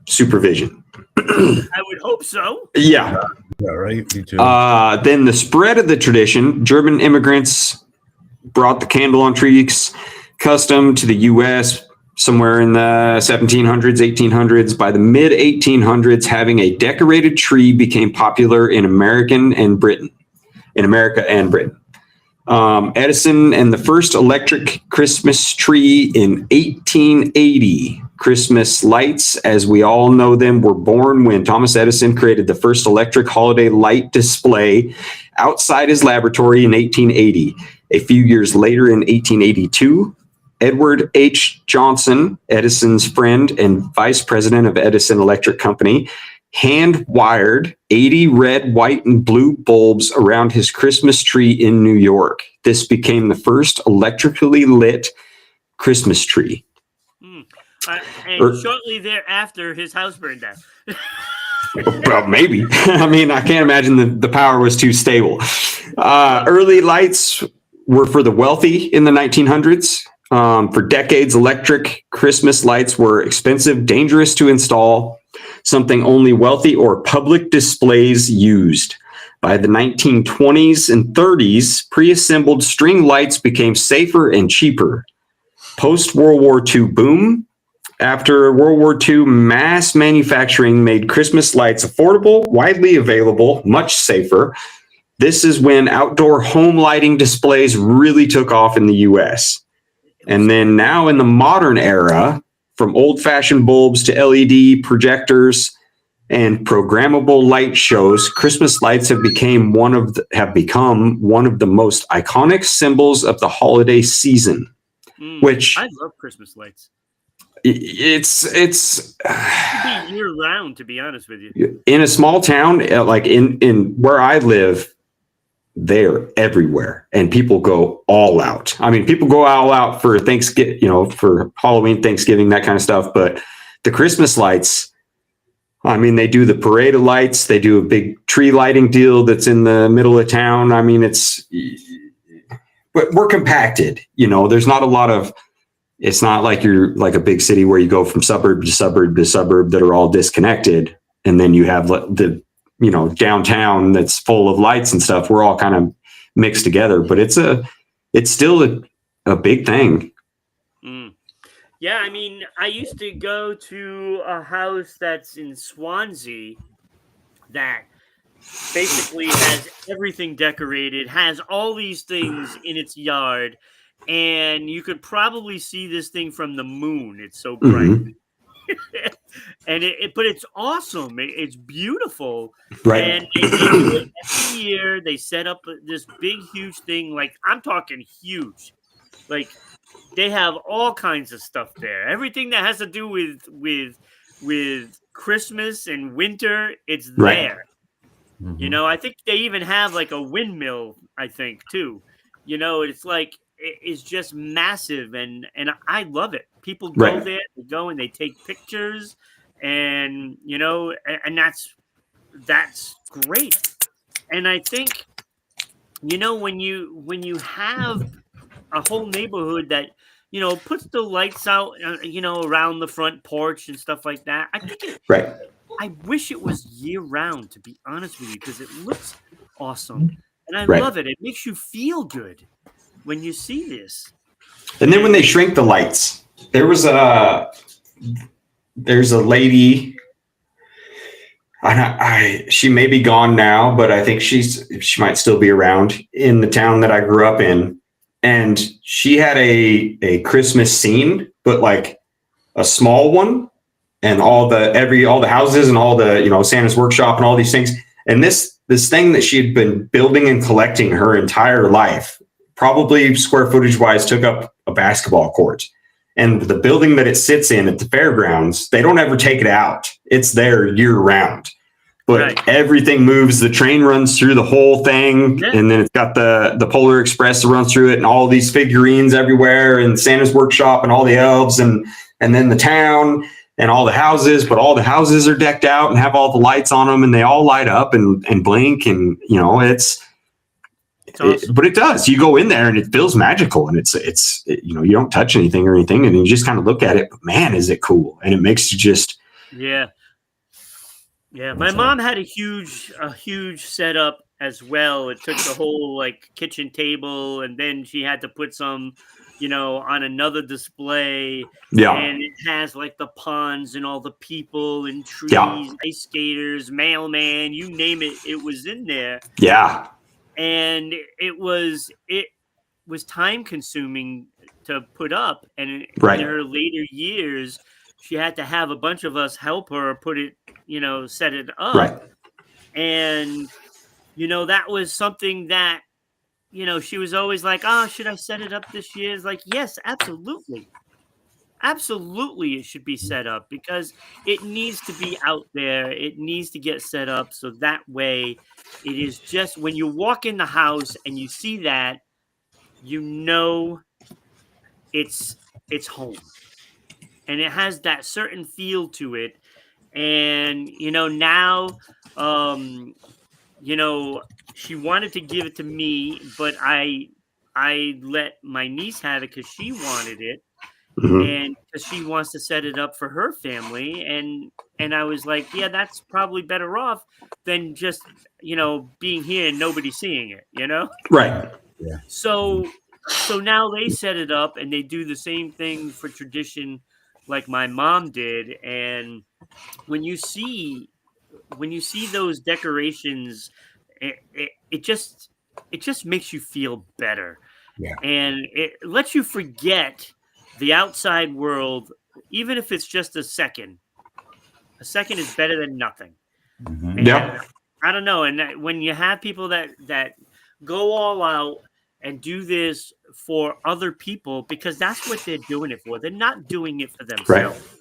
Speaker 2: supervision.
Speaker 1: I would hope so.
Speaker 2: Yeah.
Speaker 3: Yeah, right. Me too.
Speaker 2: Then the spread of the tradition, German immigrants brought the candle on trees custom to the U.S. somewhere in the 1700s, 1800s. By the mid 1800s, having a decorated tree became popular in America and Britain. Edison and the first electric Christmas tree in 1880. Christmas lights, as we all know them, were born when Thomas Edison created the first electric holiday light display outside his laboratory in 1880. A few years later, in 1882, Edward H. Johnson, Edison's friend and vice president of Edison Electric Company, hand-wired 80 red, white, and blue bulbs around his Christmas tree in New York. This became the first electrically lit Christmas tree.
Speaker 1: And shortly thereafter, his house burned down.
Speaker 2: Well, maybe. I mean, I can't imagine the power was too stable. Early lights were for the wealthy in the 1900s. For decades, electric Christmas lights were expensive, dangerous to install, something only wealthy or public displays used. By the 1920s and 30s, pre-assembled string lights became safer and cheaper. Post-World War II boom. After World War II, mass manufacturing made Christmas lights affordable, widely available, much safer. This is when outdoor home lighting displays really took off in the U.S. And then now in the modern era, from old-fashioned bulbs to LED projectors and programmable light shows, Christmas lights have become one of the most iconic symbols of the holiday season. Which
Speaker 1: I love Christmas lights.
Speaker 2: It's
Speaker 1: It be year round, to be honest with you.
Speaker 2: in a small town, like in where I live, they're everywhere, and people go all out. I mean, people go all out for Thanksgiving, for Halloween, Thanksgiving, that kind of stuff. But the Christmas lights, I mean, they do the parade of lights. They do a big tree lighting deal that's in the middle of town. I mean, but we're compacted. There's not a lot of. It's not like you're like a big city where you go from suburb to suburb to suburb that are all disconnected, and then you have the downtown that's full of lights and stuff. We're all kind of mixed together, but it's still a big thing.
Speaker 1: Yeah, I mean, I used to go to a house that's in Swansea that basically has everything decorated, has all these things in its yard, and you could probably see this thing from the moon. It's so bright.
Speaker 2: Mm-hmm.
Speaker 1: And but it's awesome. It's beautiful.
Speaker 2: Right.
Speaker 1: And they do it every year. They set up this big, huge thing. Like, I'm talking huge. Like, they have all kinds of stuff there. Everything that has to do with Christmas and winter, it's there.
Speaker 2: Mm-hmm.
Speaker 1: I think they even have like a windmill, I think, too. It's like, it's just massive, and I love it. People go there, they go and they take pictures, and and that's great. And I think when you have a whole neighborhood that puts the lights out around the front porch and stuff like that, I think I wish it was year round, to be honest with you, because it looks awesome, and I love it. It makes you feel good when you see this.
Speaker 2: And then when they shrink the lights, there's a lady. She may be gone now, but I think she might still be around in the town that I grew up in. And she had a Christmas scene, but like a small one, and all the houses and all the Santa's workshop and all these things. And this thing that she had been building and collecting her entire life, probably square footage wise, took up a basketball court. And the building that it sits in at the fairgrounds, they don't ever take it out. It's there year round. But everything moves. The train runs through the whole thing, and then it's got the Polar Express that runs through it, and all these figurines everywhere, and Santa's workshop, and all the elves, and then the town, and all the houses. But all the houses are decked out and have all the lights on them, and they all light up and blink, and it's awesome. But it does. You go in there and it feels magical, and it's you don't touch anything or anything, and you just kind of look at it. But man, is it cool! And it makes you just
Speaker 1: Yeah, my mom had a huge setup as well. It took the whole like kitchen table, and then she had to put some, on another display.
Speaker 2: Yeah.
Speaker 1: And it has like the ponds and all the people and trees, ice skaters, mailman, you name it, it was in there.
Speaker 2: Yeah.
Speaker 1: And it was time consuming to put up, and in her later years, she had to have a bunch of us help her put it, set it up.
Speaker 2: Right.
Speaker 1: And, that was something that, she was always like, oh, should I set it up this year? It's like, yes, absolutely. Absolutely, it should be set up, because it needs to be out there. It needs to get set up, so that way it is just when you walk in the house and you see that, it's home. And it has that certain feel to it. And, now, she wanted to give it to me, but I let my niece have it because she wanted it.
Speaker 2: Mm-hmm.
Speaker 1: And because she wants to set it up for her family. And I was like, yeah, that's probably better off than just, being here and nobody seeing it,
Speaker 2: Right.
Speaker 3: Yeah.
Speaker 1: So now they set it up, and they do the same thing for tradition like my mom did. And when you see those decorations, it just makes you feel better.
Speaker 3: Yeah.
Speaker 1: And it lets you forget the outside world, even if it's just a second. A second is better than nothing.
Speaker 3: Mhm.
Speaker 1: And
Speaker 2: Yeah.
Speaker 1: I don't know. And when you have people that go all out and do this for other people, because that's what they're doing it for. They're not doing it for
Speaker 2: Right.
Speaker 1: themselves.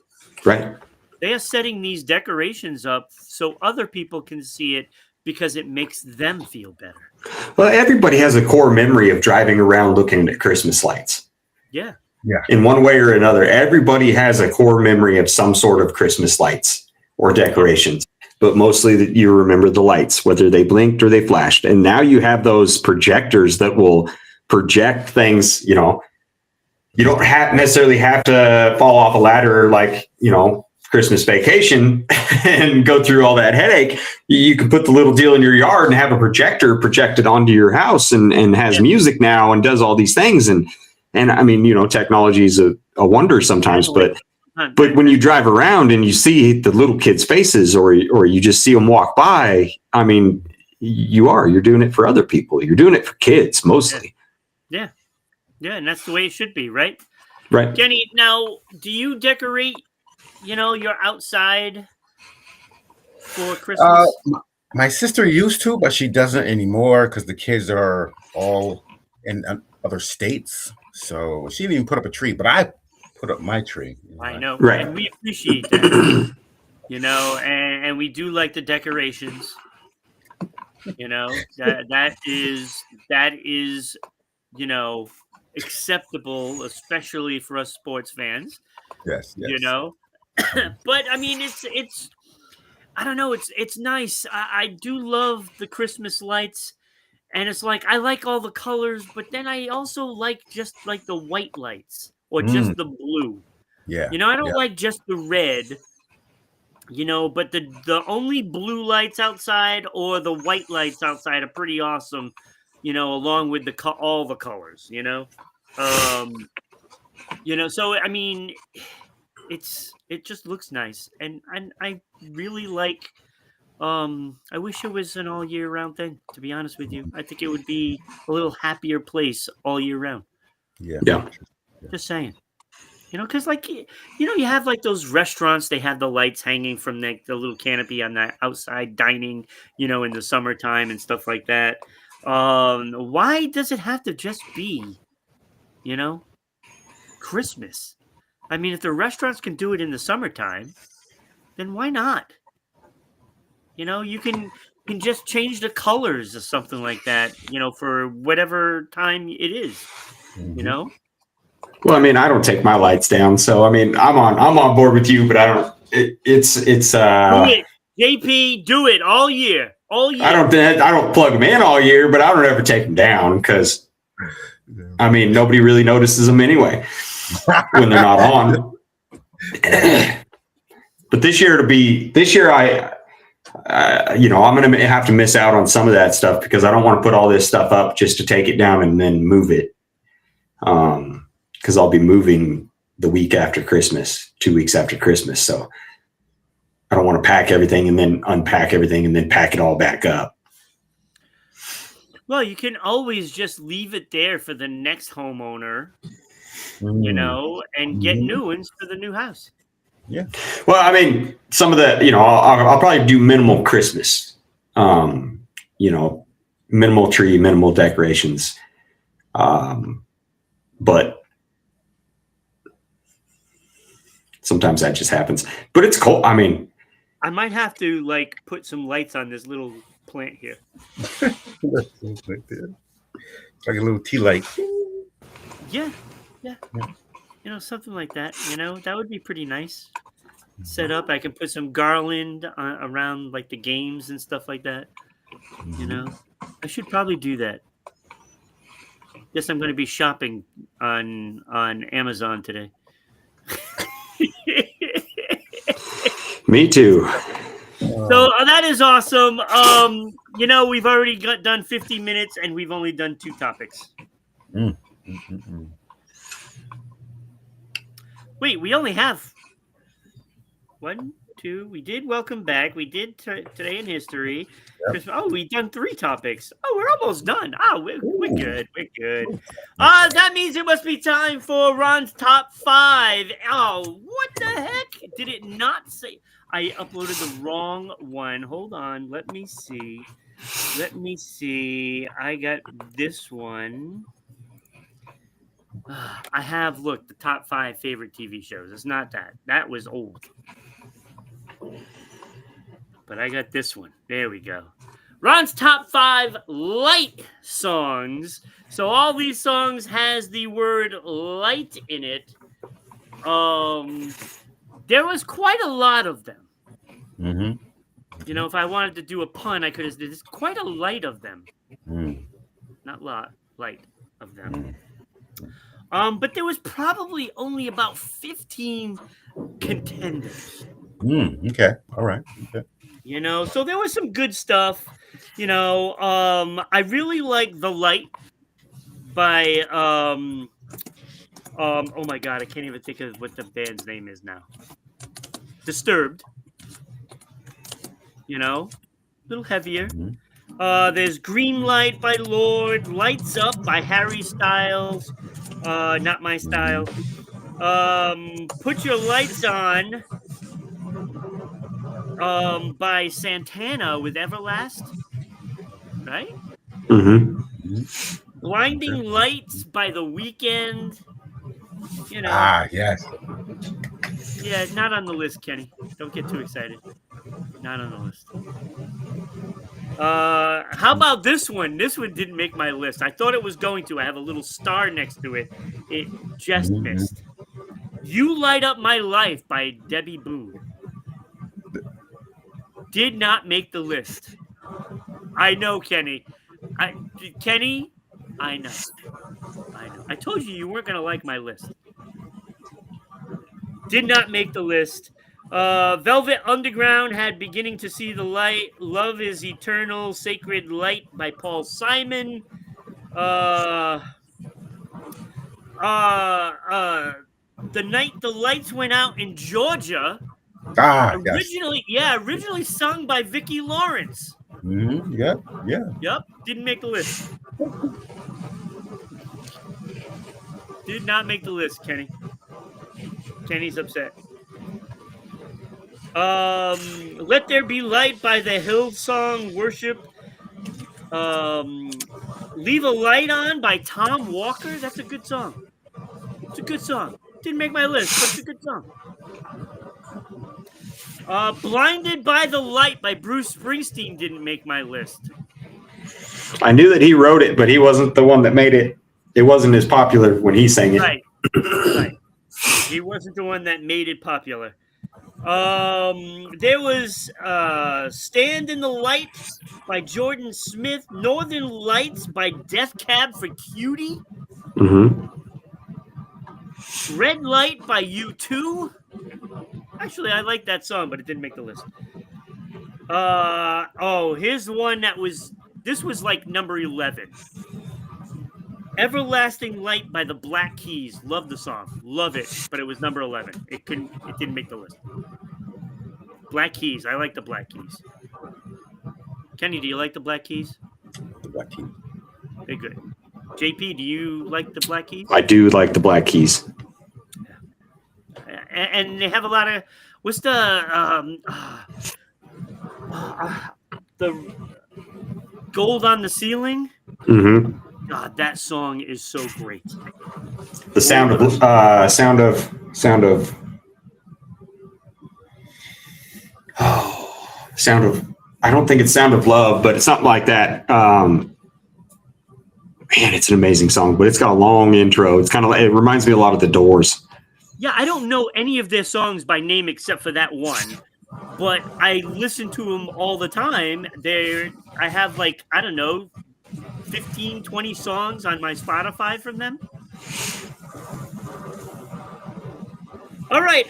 Speaker 2: Right.
Speaker 1: They are setting these decorations up so other people can see it because it makes them feel better.
Speaker 2: Well, everybody has a core memory of driving around looking at Christmas lights.
Speaker 1: Yeah.
Speaker 3: Yeah.
Speaker 2: In one way or another, everybody has a core memory of some sort of Christmas lights or decorations, but mostly that you remember the lights, whether they blinked or they flashed. And now you have those projectors that will project things. You know, you don't necessarily have to fall off a ladder like, you know, Christmas Vacation and go through all that headache. You can put the little deal in your yard and have a projector projected onto your house and has music now and does all these things. And I mean, you know, technology is a wonder sometimes, but when you drive around and you see the little kids' faces or you just see them walk by, I mean, you're doing it for other people. You're doing it for kids mostly.
Speaker 1: Yeah. Yeah. And that's the way it should be, right?
Speaker 2: Right.
Speaker 1: Kenny, now, do you decorate, you know, your outside for Christmas?
Speaker 3: My sister used to, but she doesn't anymore because the kids are all in other states. So she didn't even put up a tree, but I put up my tree.
Speaker 1: I know.
Speaker 2: Right.
Speaker 1: And we appreciate that. You know, and we do like the decorations. You know, that is, you know, acceptable, especially for us sports fans.
Speaker 3: Yes.
Speaker 1: You know, but I mean, it's I don't know, it's nice. I do love the Christmas lights, and it's like I like all the colors, but then I also like just like the white lights or just the blue.
Speaker 3: Yeah.
Speaker 1: You know, I don't like just the red. You know, but the only blue lights outside or the white lights outside are pretty awesome. You know, along with all the colors. You know, so I mean, it just looks nice, and I really like. I wish it was an all year round thing. To be honest with you, I think it would be a little happier place all year round.
Speaker 2: Yeah.
Speaker 1: Just saying. You know, because like you know, you have like those restaurants. They have the lights hanging from the little canopy on that outside dining. You know, in the summertime and stuff like that. Why does it have to just be, you know, Christmas? I mean, if the restaurants can do it in the summertime, then why not? You know, you can just change the colors or something like that. You know, for whatever time it is. You know.
Speaker 2: Well, I mean, I don't take my lights down, so I mean, I'm on board with you, but I don't. It's
Speaker 1: Do it, JP. Do it all year. All year.
Speaker 2: I don't plug them in all year, but I don't ever take them down because, I mean, nobody really notices them anyway when they're not on. But this year you know, I'm going to have to miss out on some of that stuff because I don't want to put all this stuff up just to take it down and then move it. Because I'll be moving the week after Christmas, 2 weeks after Christmas. So I don't want to pack everything and then unpack everything and then pack it all back up.
Speaker 1: Well, you can always just leave it there for the next homeowner, you know, and get new ones for the new house.
Speaker 3: Yeah.
Speaker 2: Well, I mean, some of the, you know, I'll probably do minimal Christmas, you know, minimal tree, minimal decorations. But sometimes that just happens, but it's cool. I mean,
Speaker 1: I might have to like put some lights on this little plant here.
Speaker 3: Like a little tea light.
Speaker 1: Yeah. You know, something like that. You know, that would be pretty nice. Set up. I can put some garland around like the games and stuff like that. You know, I should probably do that. Guess I'm going to be shopping on Amazon today.
Speaker 2: me too.
Speaker 1: So that is awesome. You know, we've already done 50 minutes and we've only done 2 topics. Wait, we only have 1, 2. We did welcome back. We did today in history. Yep. Oh, we've done 3 topics. Oh, we're almost done. Oh, we're good. We're good. That means it must be time for Ron's top 5. Oh, what the heck? Did it not say? I uploaded the wrong one. Hold on. Let me see. I got this one. I have looked the top 5 favorite TV shows. It's not that. That was old. But I got this one. There we go. Ron's top 5 light songs. So all these songs has the word light in it. There was quite a lot of them.
Speaker 3: Mm-hmm.
Speaker 1: You know, if I wanted to do a pun, I could have. There's quite a light of them. Not light of them. But there was probably only about 15 contenders.
Speaker 3: Okay. All right. Okay.
Speaker 1: You know, so there was some good stuff. You know, I really like The Light by oh my god, I can't even think of what the band's name is now. Disturbed. You know, a little heavier. There's Green Light by Lord, Lights Up by Harry Styles, not my style. Put Your Lights On by Santana with Everlast, right? Blinding Lights by The Weeknd. You know.
Speaker 3: Yes.
Speaker 1: Yeah, not on the list, Kenny. Don't get too excited. Not on the list. How about this one? This one didn't make my list. I thought it was going to. I have a little star next to it. It just missed. You Light Up My Life by Debbie Boone. Did not make the list. I know, Kenny. Kenny, I know. I told you weren't going to like my list. Did not make the list. Velvet Underground had Beginning to See the Light. Love is Eternal, Sacred Light by Paul Simon. The Night the Lights Went Out in Georgia. Originally sung by Vicki Lawrence.
Speaker 3: Yep.
Speaker 1: Didn't make the list. Did not make the list, Kenny. Kenny's upset. Let There Be Light by the Hillsong Worship. Leave a Light On by Tom Walker. That's a good song. It's a good song. Didn't make my list, but it's a good song. Blinded by the Light by Bruce Springsteen didn't make my list.
Speaker 2: I knew that he wrote it, but he wasn't the one that made it. It wasn't as popular when he sang it.
Speaker 1: Right. He wasn't the one that made it popular. There was Stand in the Light by Jordan Smith, Northern Lights by Death Cab for Cutie, Red Light by U2. Actually, I like that song, but it didn't make the list. Here's the one this was like number 11. Everlasting Light by the Black Keys. Love the song. Love it, but it was number 11. It didn't make the list. Black Keys. I like the Black Keys. Kenny, do you like the Black Keys?
Speaker 3: The Black Keys.
Speaker 1: Very good. JP, do you like the Black Keys?
Speaker 2: I do like the Black Keys.
Speaker 1: And they have a lot of what's the Gold on the Ceiling? God, that song is so great.
Speaker 2: The sound of I don't think it's Sound of Love, but it's something like that. Man, it's an amazing song, but it's got a long intro. It's kind of it reminds me a lot of The Doors.
Speaker 1: Yeah, I don't know any of their songs by name except for that one, but I listen to them all the time. I have 15, 20 songs on my Spotify from them. All right,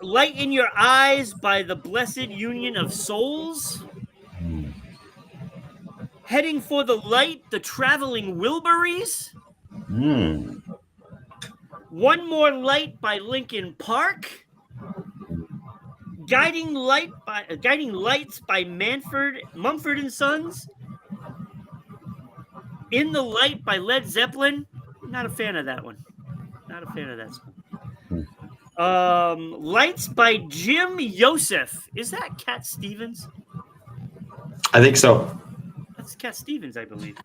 Speaker 1: Light in Your Eyes by the Blessed Union of Souls. Heading for the Light, the Traveling Wilburys. One More Light by Linkin Park. Guiding Lights by Mumford and Sons. In the Light by Led Zeppelin. Not a fan of that one. Not a fan of that song. Lights by Jim Yosef. Is that Cat Stevens?
Speaker 2: I think so.
Speaker 1: That's Cat Stevens, I believe.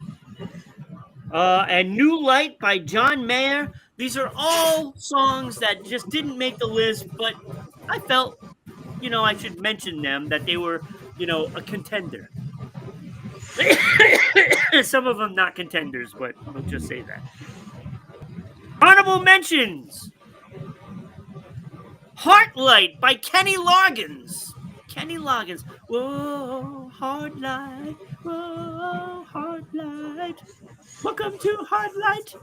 Speaker 1: And New Light by John Mayer. These are all songs that just didn't make the list, but I felt, I should mention them, that they were, a contender. Some of them not contenders, but we'll just say that. Honorable mentions. Heartlight by Kenny Loggins. Kenny Loggins. Whoa, hard light. Whoa, hard light. Welcome to Hard Light.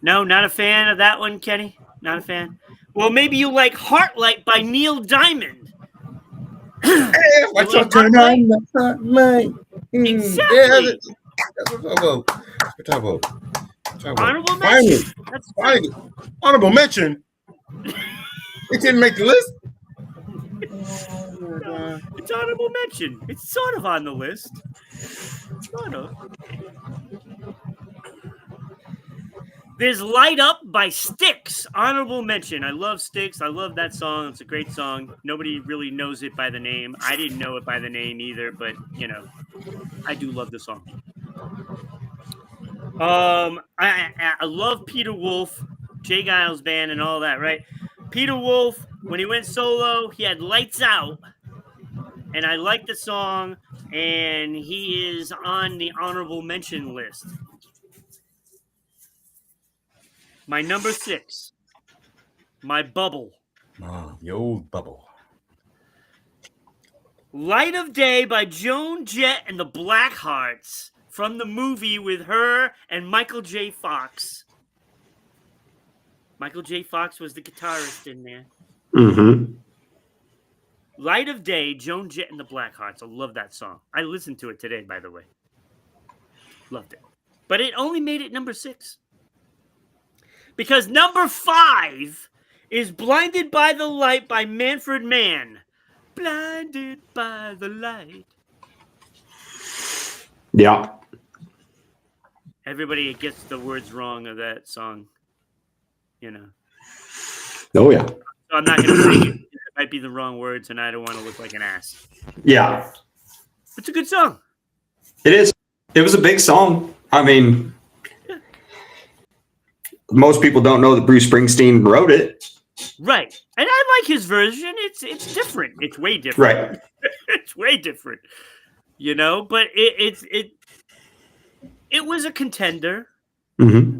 Speaker 1: No, not a fan of that one, Kenny. Not a fan. Well, maybe you like Heartlight by Neil Diamond.
Speaker 3: What's your turn on? That's not mine.
Speaker 1: Exactly.
Speaker 3: Yeah, that's what I'm talking about.
Speaker 1: Honorable mention.
Speaker 3: Finally. Honorable mention. It didn't make the list.
Speaker 1: It's honorable mention. It's sort of on the list. Sort of. There's Light Up by Styx. Honorable mention. I love Styx. I love that song. It's a great song. Nobody really knows it by the name. I didn't know it by the name either, but, I do love the song. I love Peter Wolf, Jay Giles Band, and all that, right? Peter Wolf, when he went solo, he had Lights Out, and I like the song, and he is on the honorable mention list. My number 6, My Bubble.
Speaker 3: Oh, the old bubble.
Speaker 1: Light of Day by Joan Jett and the Blackhearts, from the movie with her and Michael J. Fox. Michael J. Fox was the guitarist in there.
Speaker 2: Mm-hmm.
Speaker 1: Light of Day, Joan Jett and the Blackhearts. I love that song. I listened to it today, by the way. Loved it. But it only made it number 6. Because number 5 is Blinded by the Light by Manfred Mann. Blinded by the light.
Speaker 2: Yeah.
Speaker 1: Everybody gets the words wrong of that song.
Speaker 2: Oh, yeah.
Speaker 1: So I'm not going to sing it. It might be the wrong words, and I don't want to look like an ass.
Speaker 2: Yeah.
Speaker 1: It's a good song.
Speaker 2: It is. It was a big song. I mean, most people don't know that Bruce Springsteen wrote it.
Speaker 1: Right. And I like his version. It's different. It's way different.
Speaker 2: Right.
Speaker 1: It's way different. But it was a contender.
Speaker 2: Mm-hmm.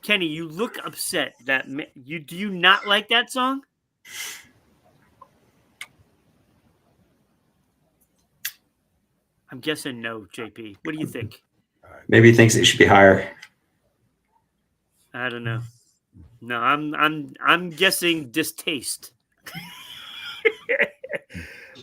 Speaker 1: Kenny, you look upset. Do you not like that song? I'm guessing no, JP. What do you think?
Speaker 2: Maybe he thinks it should be higher.
Speaker 1: I don't know. No, I'm guessing distaste.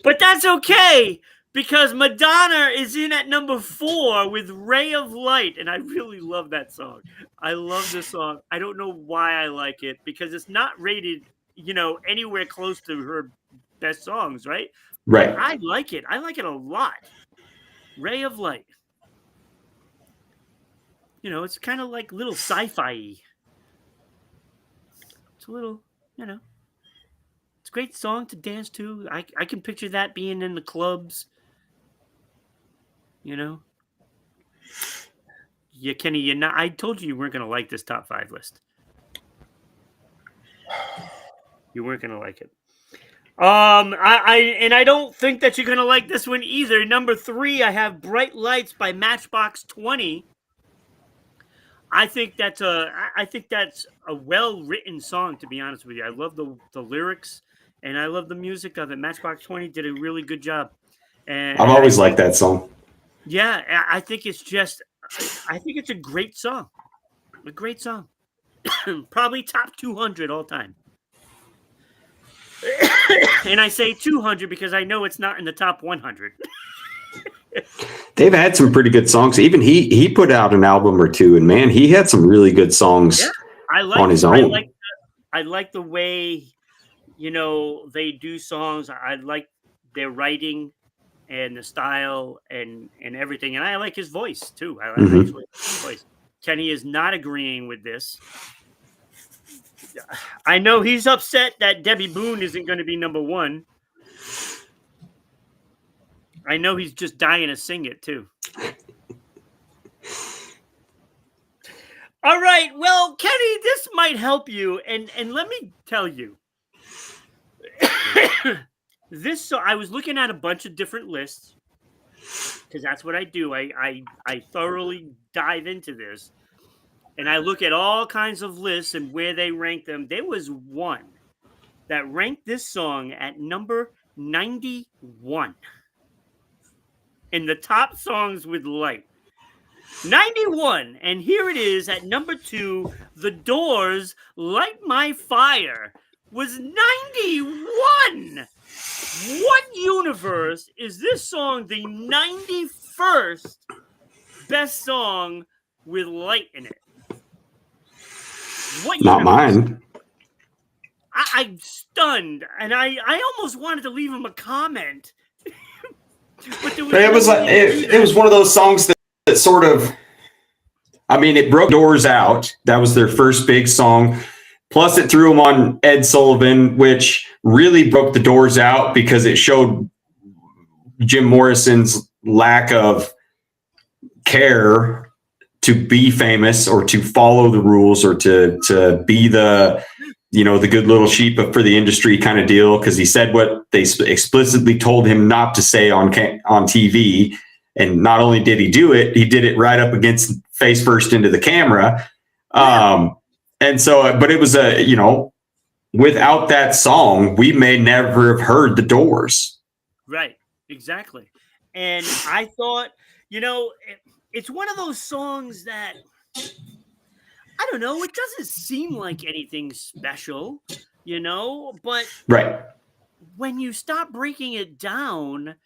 Speaker 1: But that's okay, because Madonna is in at number 4 with Ray of Light, and I really love that song. I love this song. I don't know why I like it, because it's not rated, anywhere close to her best songs, right?
Speaker 2: Right.
Speaker 1: But I like it. I like it a lot. Ray of Light. It's kind of like little sci-fi-y. It's a little, it's a great song to dance to. I can picture that being in the clubs. Yeah, Kenny, you're not. I told you weren't going to like this top 5 list. You weren't going to like it. I don't think that you're going to like this one either. Number 3, I have Bright Lights by Matchbox 20. I think that's a well-written song, to be honest with you. I love the lyrics, and I love the music of it. Matchbox 20 did a really good job. And
Speaker 2: I've always liked that song.
Speaker 1: Yeah, I think it's a great song. A great song. Probably top 200 all time. And I say 200 because I know it's not in the top 100.
Speaker 2: they've had some pretty good songs. Even he put out an album or two, and man, he had some really good songs on his own.
Speaker 1: I like the way, they do songs. I like their writing and the style and everything. And I like his voice too. I like his voice. Kenny is not agreeing with this. I know he's upset that Debbie Boone isn't going to be number one. I know he's just dying to sing it too. All right. Well, Kenny, this might help you. And let me tell you. I was looking at a bunch of different lists because that's what I do. I thoroughly dive into this. And I look at all kinds of lists and where they rank them. There was one that ranked this song at number 91 in the top songs with light. 91. And here it is at number 2, The Doors' Light My Fire was 91. What universe is this song the 91st best song with light in it? What
Speaker 2: Not
Speaker 1: universe?
Speaker 2: mine.
Speaker 1: I'm stunned, and I almost wanted to leave him a comment. But
Speaker 2: it was one of those songs that sort of, I mean, it broke Doors out. That was their first big song. Plus, it threw them on Ed Sullivan, which really broke the Doors out because it showed Jim Morrison's lack of care to be famous or to follow the rules or to be the good little sheep for the industry kind of deal. Because he said what they explicitly told him not to say on TV. And not only did he do it, he did it right up against face first into the camera. And so, but it was without that song, we may never have heard the Doors.
Speaker 1: Right. Exactly. And I thought, it's one of those songs that, I don't know, it doesn't seem like anything special, but
Speaker 2: right.
Speaker 1: When you stop breaking it down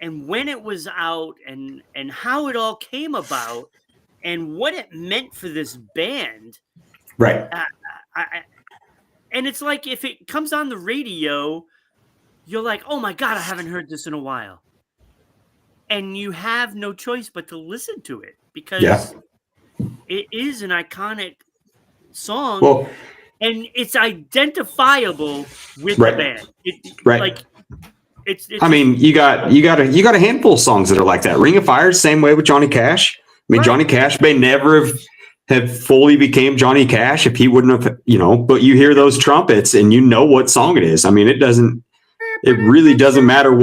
Speaker 1: and when it was out and how it all came about and what it meant for this band.
Speaker 2: Right.
Speaker 1: And it's like, if it comes on the radio, you're like, oh my God, I haven't heard this in a while. And you have no choice but to listen to it because it is an iconic song.
Speaker 2: Well,
Speaker 1: and it's identifiable with the band.
Speaker 2: Right.
Speaker 1: It's
Speaker 2: I mean, you got a handful of songs that are like that. Ring of Fire, same way with Johnny Cash. I mean, Johnny Cash may never have fully became Johnny Cash if he wouldn't have, but you hear those trumpets and you know what song it is. I mean, it really doesn't matter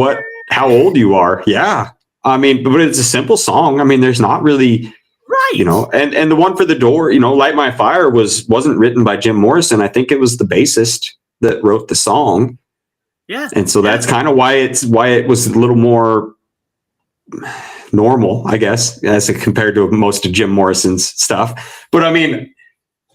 Speaker 2: how old you are. Yeah. I mean, but it's a simple song. I mean, there's not really, and the one for the Door, Light My Fire wasn't written by Jim Morrison. I think it was the bassist that wrote the song.
Speaker 1: Yeah.
Speaker 2: And so that's kind of why it was a little more normal, I guess, as compared to most of Jim Morrison's stuff. But I mean,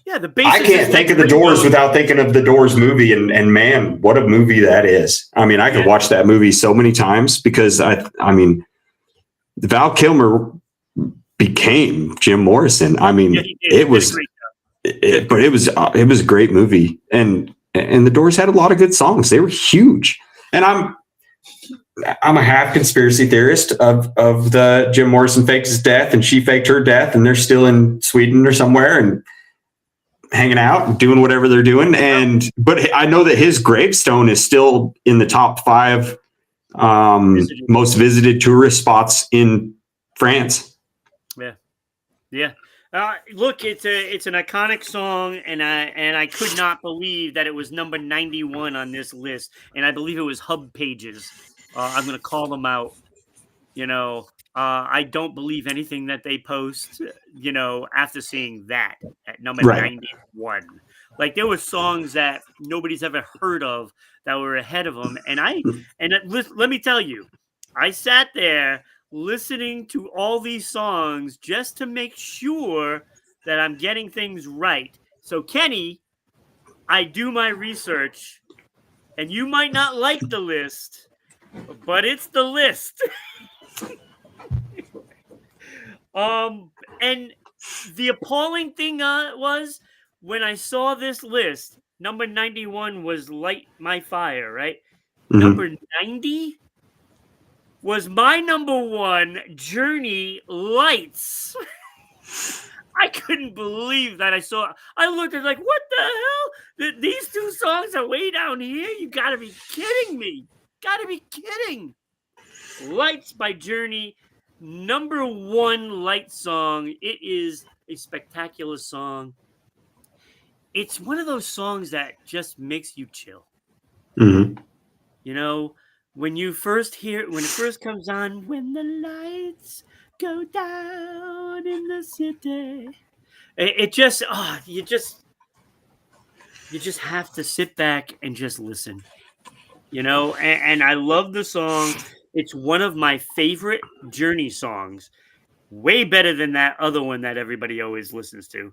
Speaker 1: the
Speaker 2: I can't think of the Doors without thinking of the Doors movie, and man, what a movie that is. I mean, I could watch that movie so many times because I mean, Val Kilmer became Jim Morrison. I mean, it was a great movie, and the Doors had a lot of good songs. They were huge, and I'm a half conspiracy theorist of the Jim Morrison faked his death and she faked her death, and they're still in Sweden or somewhere and hanging out and doing whatever they're doing. But I know that his gravestone is still in the top 5 most visited tourist spots in France.
Speaker 1: Yeah. Look, it's an iconic song, and I could not believe that it was number 91 on this list, and I believe it was Hub Pages. I'm going to call them out. I don't believe anything that they post. After seeing that at number 91, like there were songs that nobody's ever heard of that were ahead of them, and let me tell you, I sat there listening to all these songs just to make sure that I'm getting things right. So, Kenny, I do my research, and you might not like the list, but it's the list. And the appalling thing was when I saw this list, number 91 was Light My Fire, right?
Speaker 2: Mhm.
Speaker 1: Number 90 was my number one, Journey, Lights. I couldn't believe that I saw. I looked at like, what the hell? These two songs are way down here? You gotta be kidding me. Gotta be kidding. Lights by Journey, number one light song. It is a spectacular song. It's one of those songs that just makes you chill.
Speaker 2: Mhm.
Speaker 1: You know, when you first hear, when it first comes on, when the lights go down in the city, it just, you just have to sit back and just listen. You know, and I love the song. It's one of my favorite Journey songs. Way better than that other one that everybody always listens to.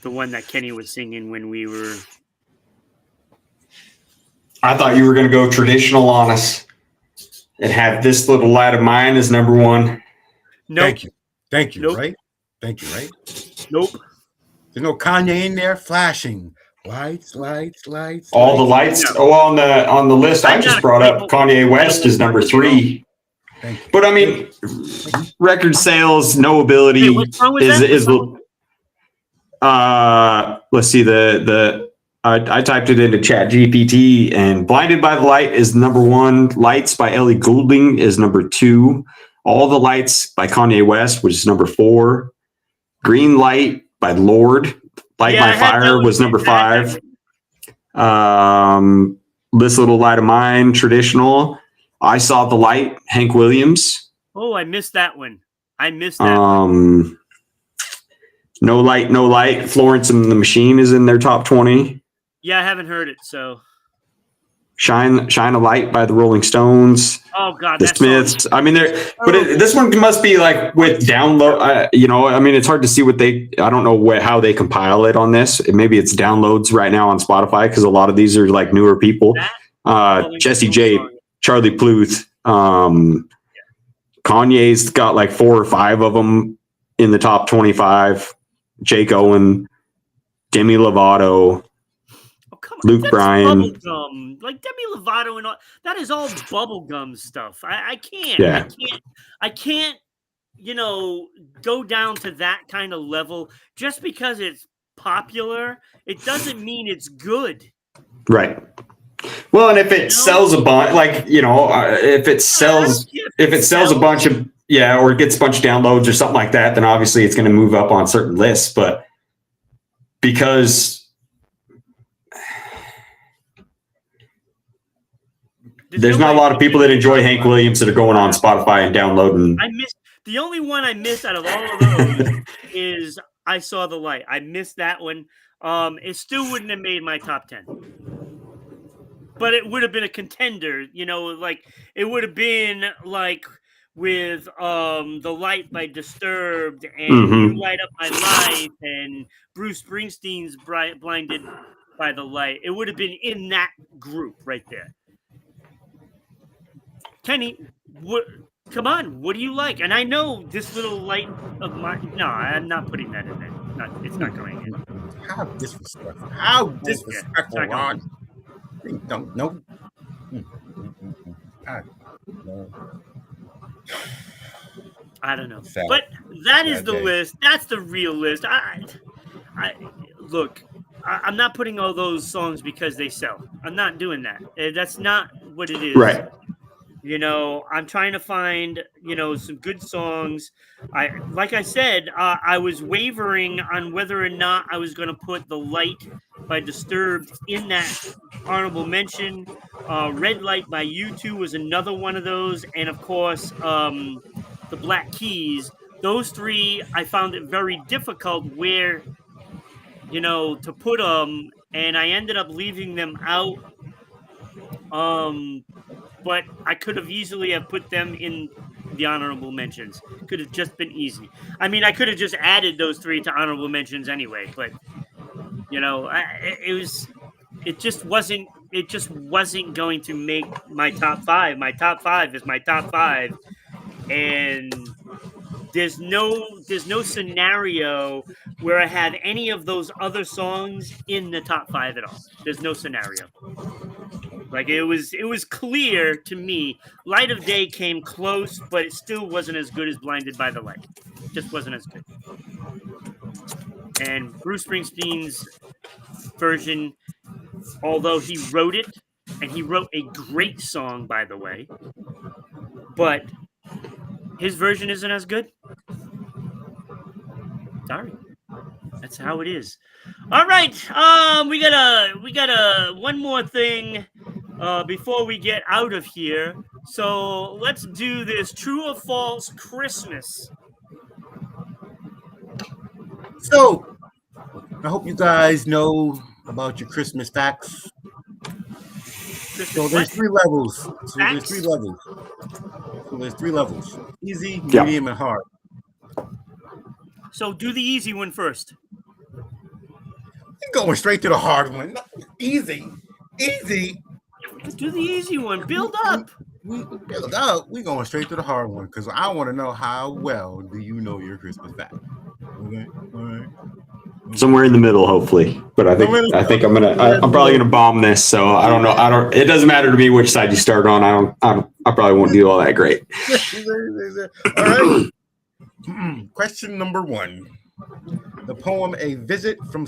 Speaker 1: The one that Kenny was singing when we were.
Speaker 2: I thought you were going to go traditional on us and have This Little Light of Mine as number one.
Speaker 1: Nope.
Speaker 3: Thank you.
Speaker 1: Nope.
Speaker 3: Right? Thank you. Right?
Speaker 1: Nope.
Speaker 3: There's no Kanye in there flashing lights.
Speaker 2: All the lights.
Speaker 1: No.
Speaker 2: Oh, on the list I just brought up, Kanye West is number 3. But I mean, record sales, no ability.
Speaker 1: Wait, what song was
Speaker 2: is let's see, I typed it into Chat GPT, and Blinded by the Light is number 1. Lights by Ellie Goulding is number 2. All the Lights by Kanye West, which is number 4. Green Light by Lord. Light My Fire was number 5. This Little Light of Mine, traditional. I Saw the Light, Hank Williams.
Speaker 1: Oh, I missed that one. One.
Speaker 2: No Light, Florence and the Machine is in their top 20.
Speaker 1: Yeah, I haven't heard it, so.
Speaker 2: Shine a Light by the Rolling Stones.
Speaker 1: Oh God,
Speaker 2: the Smiths. I mean, this one must be like with download. I mean, it's hard to see I don't know how they compile it on this. Maybe it's downloads right now on Spotify because a lot of these are like newer people. Jesse J, Charlie Pluth, Kanye's got like 4 or 5 of them in the top 25. Jake Owen, Demi Lovato. Luke Bryan,
Speaker 1: bubblegum. Like Demi Lovato and all that is all bubblegum stuff. I can't.
Speaker 2: Yeah.
Speaker 1: I can't. Go down to that kind of level just because it's popular. It doesn't mean it's good.
Speaker 2: Right. Well, and if it sells a bunch, like if it sells a bunch of or it gets a bunch of downloads or something like that, then obviously it's going to move up on certain lists. But because there's not a lot of people that enjoy Hank Williams that are going on Spotify and downloading.
Speaker 1: The only one I missed out of all of those is I Saw the Light. I missed that one. It still wouldn't have made my top 10. But it would have been a contender, like it would have been like with The Light by Disturbed and You Light Up My Life and Bruce Springsteen's Blinded by the Light. It would have been in that group right there. Kenny, come on, what do you like? And I know This Little Light of Mine. No, I'm not putting that in there. It's not going in.
Speaker 3: How disrespectful. How disrespectful, Ron. Don't know.
Speaker 1: I don't know. But that is the list. That's the real list. Look, I'm not putting all those songs because they sell. I'm not doing that. That's not what it is.
Speaker 2: Right.
Speaker 1: I'm trying to find, some good songs. Like I said, I was wavering on whether or not I was going to put The Light by Disturbed in that honorable mention. Red Light by U2 was another one of those. And of course, The Black Keys. Those 3, I found it very difficult where, to put them. And I ended up leaving them out. But I could have easily have put them in the honorable mentions. Could have just been easy. I mean, I could have just added those 3 to honorable mentions anyway. But it just wasn't going to make my top 5. My top 5 is my top 5, and there's no scenario where I have any of those other songs in the top 5 at all. There's no scenario. Like it was clear to me. Light of Day came close, but it still wasn't as good as Blinded by the Light. Just wasn't as good. And Bruce Springsteen's version, although he wrote it, and he wrote a great song, by the way, but his version isn't as good. Sorry. That's how it is. All right. We got one more thing before we get out of here. So let's do this true or false Christmas.
Speaker 3: So, I hope you guys know about your Christmas facts. So there's 3 levels. So there's 3 levels. Easy, medium, and hard.
Speaker 1: So do the easy one first.
Speaker 3: You're going straight to the hard one. Easy.
Speaker 1: Do the easy one. Build up.
Speaker 3: We're going straight to the hard one because I want to know how well do you know your Christmas fact. Okay. All right.
Speaker 2: Somewhere in the middle, hopefully. But I think I'm probably gonna bomb this. So I don't know. It doesn't matter to me which side you start on. I probably won't do all that great.
Speaker 3: All right. Question number 1. The poem "A Visit from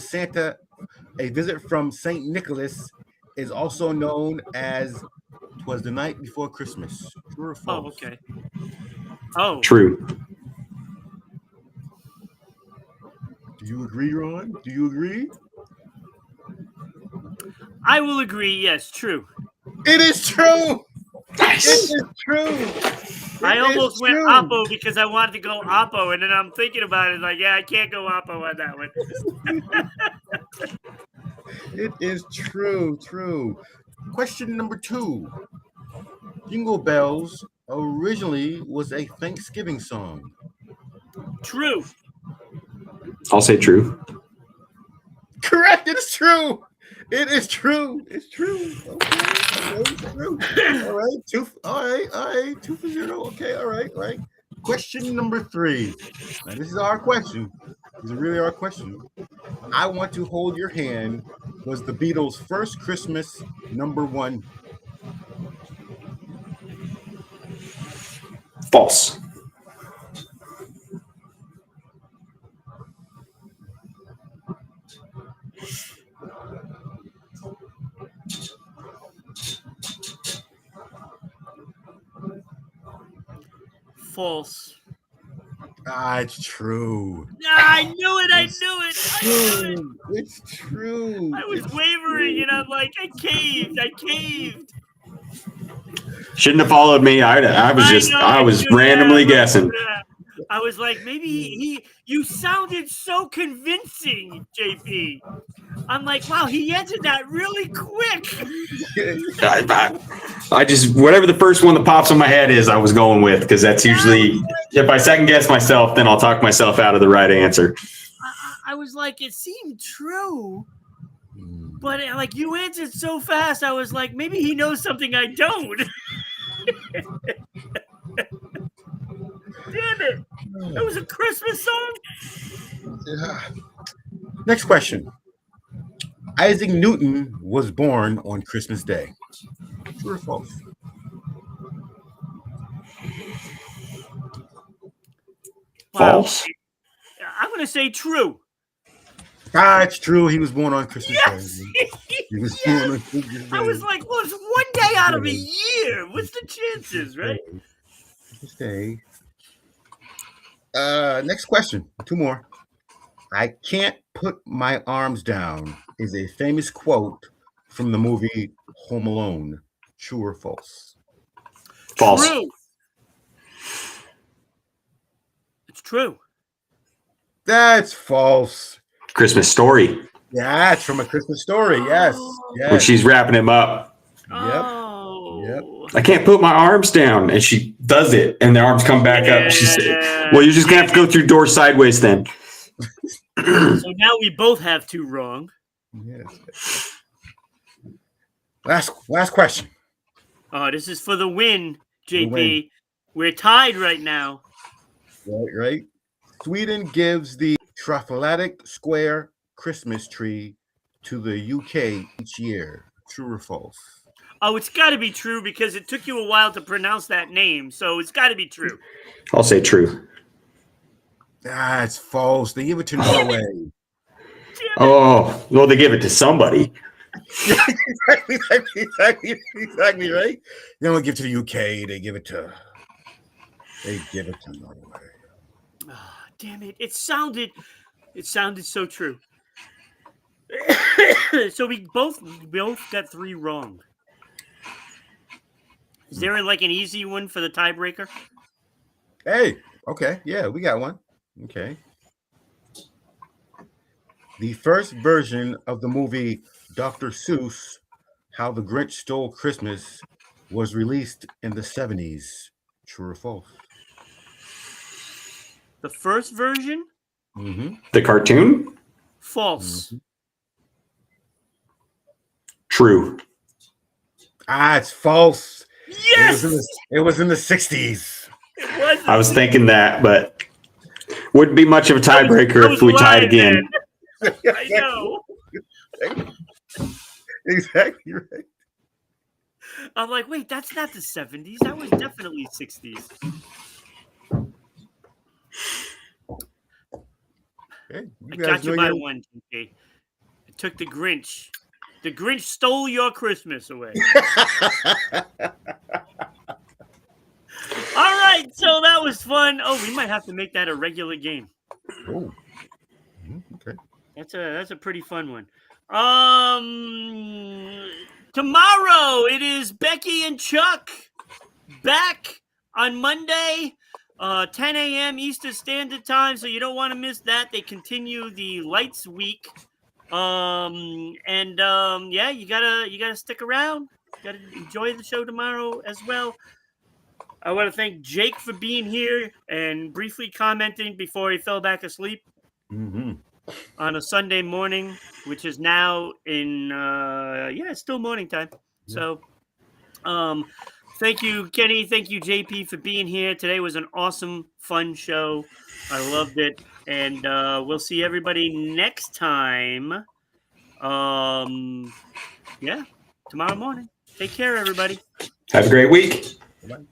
Speaker 3: St. Nicholas" is also known as "'Twas the Night Before Christmas." True or false?
Speaker 1: Oh, okay. Oh,
Speaker 2: true.
Speaker 3: Do you agree, Ron? Do you agree?
Speaker 1: I will agree. Yes, true.
Speaker 3: It is true.
Speaker 2: Nice.
Speaker 3: It is true.
Speaker 1: I almost went Oppo because I wanted to go Oppo, and then I'm thinking about it like, yeah, I can't go Oppo on that one.
Speaker 3: It is true. Question number 2. Jingle Bells originally was a Thanksgiving song.
Speaker 1: True.
Speaker 2: I'll say true.
Speaker 3: Correct. It is true. It's true. Okay. It's true. All right. 2. All right. 2 for 0. Okay. All right. Question number 3. Now this is our question. This is really our question. "I Want to Hold Your Hand" was the Beatles' first Christmas #1.
Speaker 2: False.
Speaker 1: False.
Speaker 3: It's true.
Speaker 1: I knew it.
Speaker 3: It's true.
Speaker 1: I was wavering, and I'm like, I caved.
Speaker 2: Shouldn't have followed me. I was randomly guessing.
Speaker 1: I was like, maybe you sounded so convincing, JP. I'm like, wow, he answered that really quick.
Speaker 2: I just, whatever the first one that pops in my head is, I was going with, because that's usually, if I second guess myself, then I'll talk myself out of the right answer.
Speaker 1: I was like, it seemed true, but like you answered so fast, I was like, maybe he knows something I don't. Damn it. That was a Christmas song?
Speaker 3: Yeah. Next question. Isaac Newton was born on Christmas Day. True or false?
Speaker 2: False.
Speaker 1: I'm going to say true.
Speaker 3: It's true. He was born on Christmas Day. He was born on Christmas Day.
Speaker 1: I was like, well, it's one day out of a year. What's the chances, right?
Speaker 3: Christmas Day. Next question. 2 more. "I can't put my arms down" is a famous quote from the movie Home Alone. True or false?
Speaker 2: False.
Speaker 1: True. It's true.
Speaker 3: That's false.
Speaker 2: Christmas Story.
Speaker 3: Yeah, it's from A Christmas Story. Yes.
Speaker 2: When she's wrapping him up.
Speaker 1: Oh.
Speaker 2: I can't put my arms down. And she does it. And the arms come back up. She said, well, you're just going to have to go through doors sideways then.
Speaker 1: So now we both have 2 wrong.
Speaker 3: Yes. Last question.
Speaker 1: Oh, this is for the win, JP.
Speaker 3: The win.
Speaker 1: We're tied right now.
Speaker 3: Right. Sweden gives the Trafalgar Square Christmas tree to the UK each year. True or false?
Speaker 1: Oh, it's got to be true because it took you a while to pronounce that name, so it's got to be true.
Speaker 2: I'll say true.
Speaker 3: It's false. They give it to Norway.
Speaker 2: Oh, well, they give it to somebody.
Speaker 3: exactly, right? They don't give it to the UK. They give it to Norway.
Speaker 1: Oh, damn it! It sounded so true. So we both got 3 wrong. Is there like an easy one for the tiebreaker?
Speaker 3: Hey, okay, yeah, we got one. Okay. The first version of the movie Dr. Seuss, How the Grinch Stole Christmas, was released in the 70s. True or false?
Speaker 1: The first version?
Speaker 3: Mm-hmm.
Speaker 2: The cartoon?
Speaker 1: False.
Speaker 3: Mm-hmm.
Speaker 2: True.
Speaker 3: It's false.
Speaker 1: Yes!
Speaker 3: It was in the 60s.
Speaker 1: It was.
Speaker 2: I was thinking that, but wouldn't be much of a tiebreaker if we tied again.
Speaker 1: I know.
Speaker 3: Exactly right.
Speaker 1: I'm like, wait, that's not the 70s. That was definitely 60s.
Speaker 3: Hey,
Speaker 1: I got you by one, TK. I took the Grinch. The Grinch stole your Christmas away. All right, so that was fun. Oh, we might have to make that a regular game.
Speaker 3: Oh. Okay.
Speaker 1: That's a pretty fun one. Tomorrow it is Becky and Chuck back on Monday, 10 a.m. Eastern Standard Time. So you don't want to miss that. They continue the Lights Week. Yeah, you gotta stick around. You gotta enjoy the show tomorrow as well. I want to thank Jake for being here and briefly commenting before he fell back asleep.
Speaker 3: Mm-hmm.
Speaker 1: On a Sunday morning, which is now in it's still morning time. So thank you, Kenny. Thank you, JP, for being here. Today was an awesome, fun show. I loved it. And we'll see everybody next time. Tomorrow morning. Take care, everybody.
Speaker 2: Have a great week.
Speaker 3: Bye.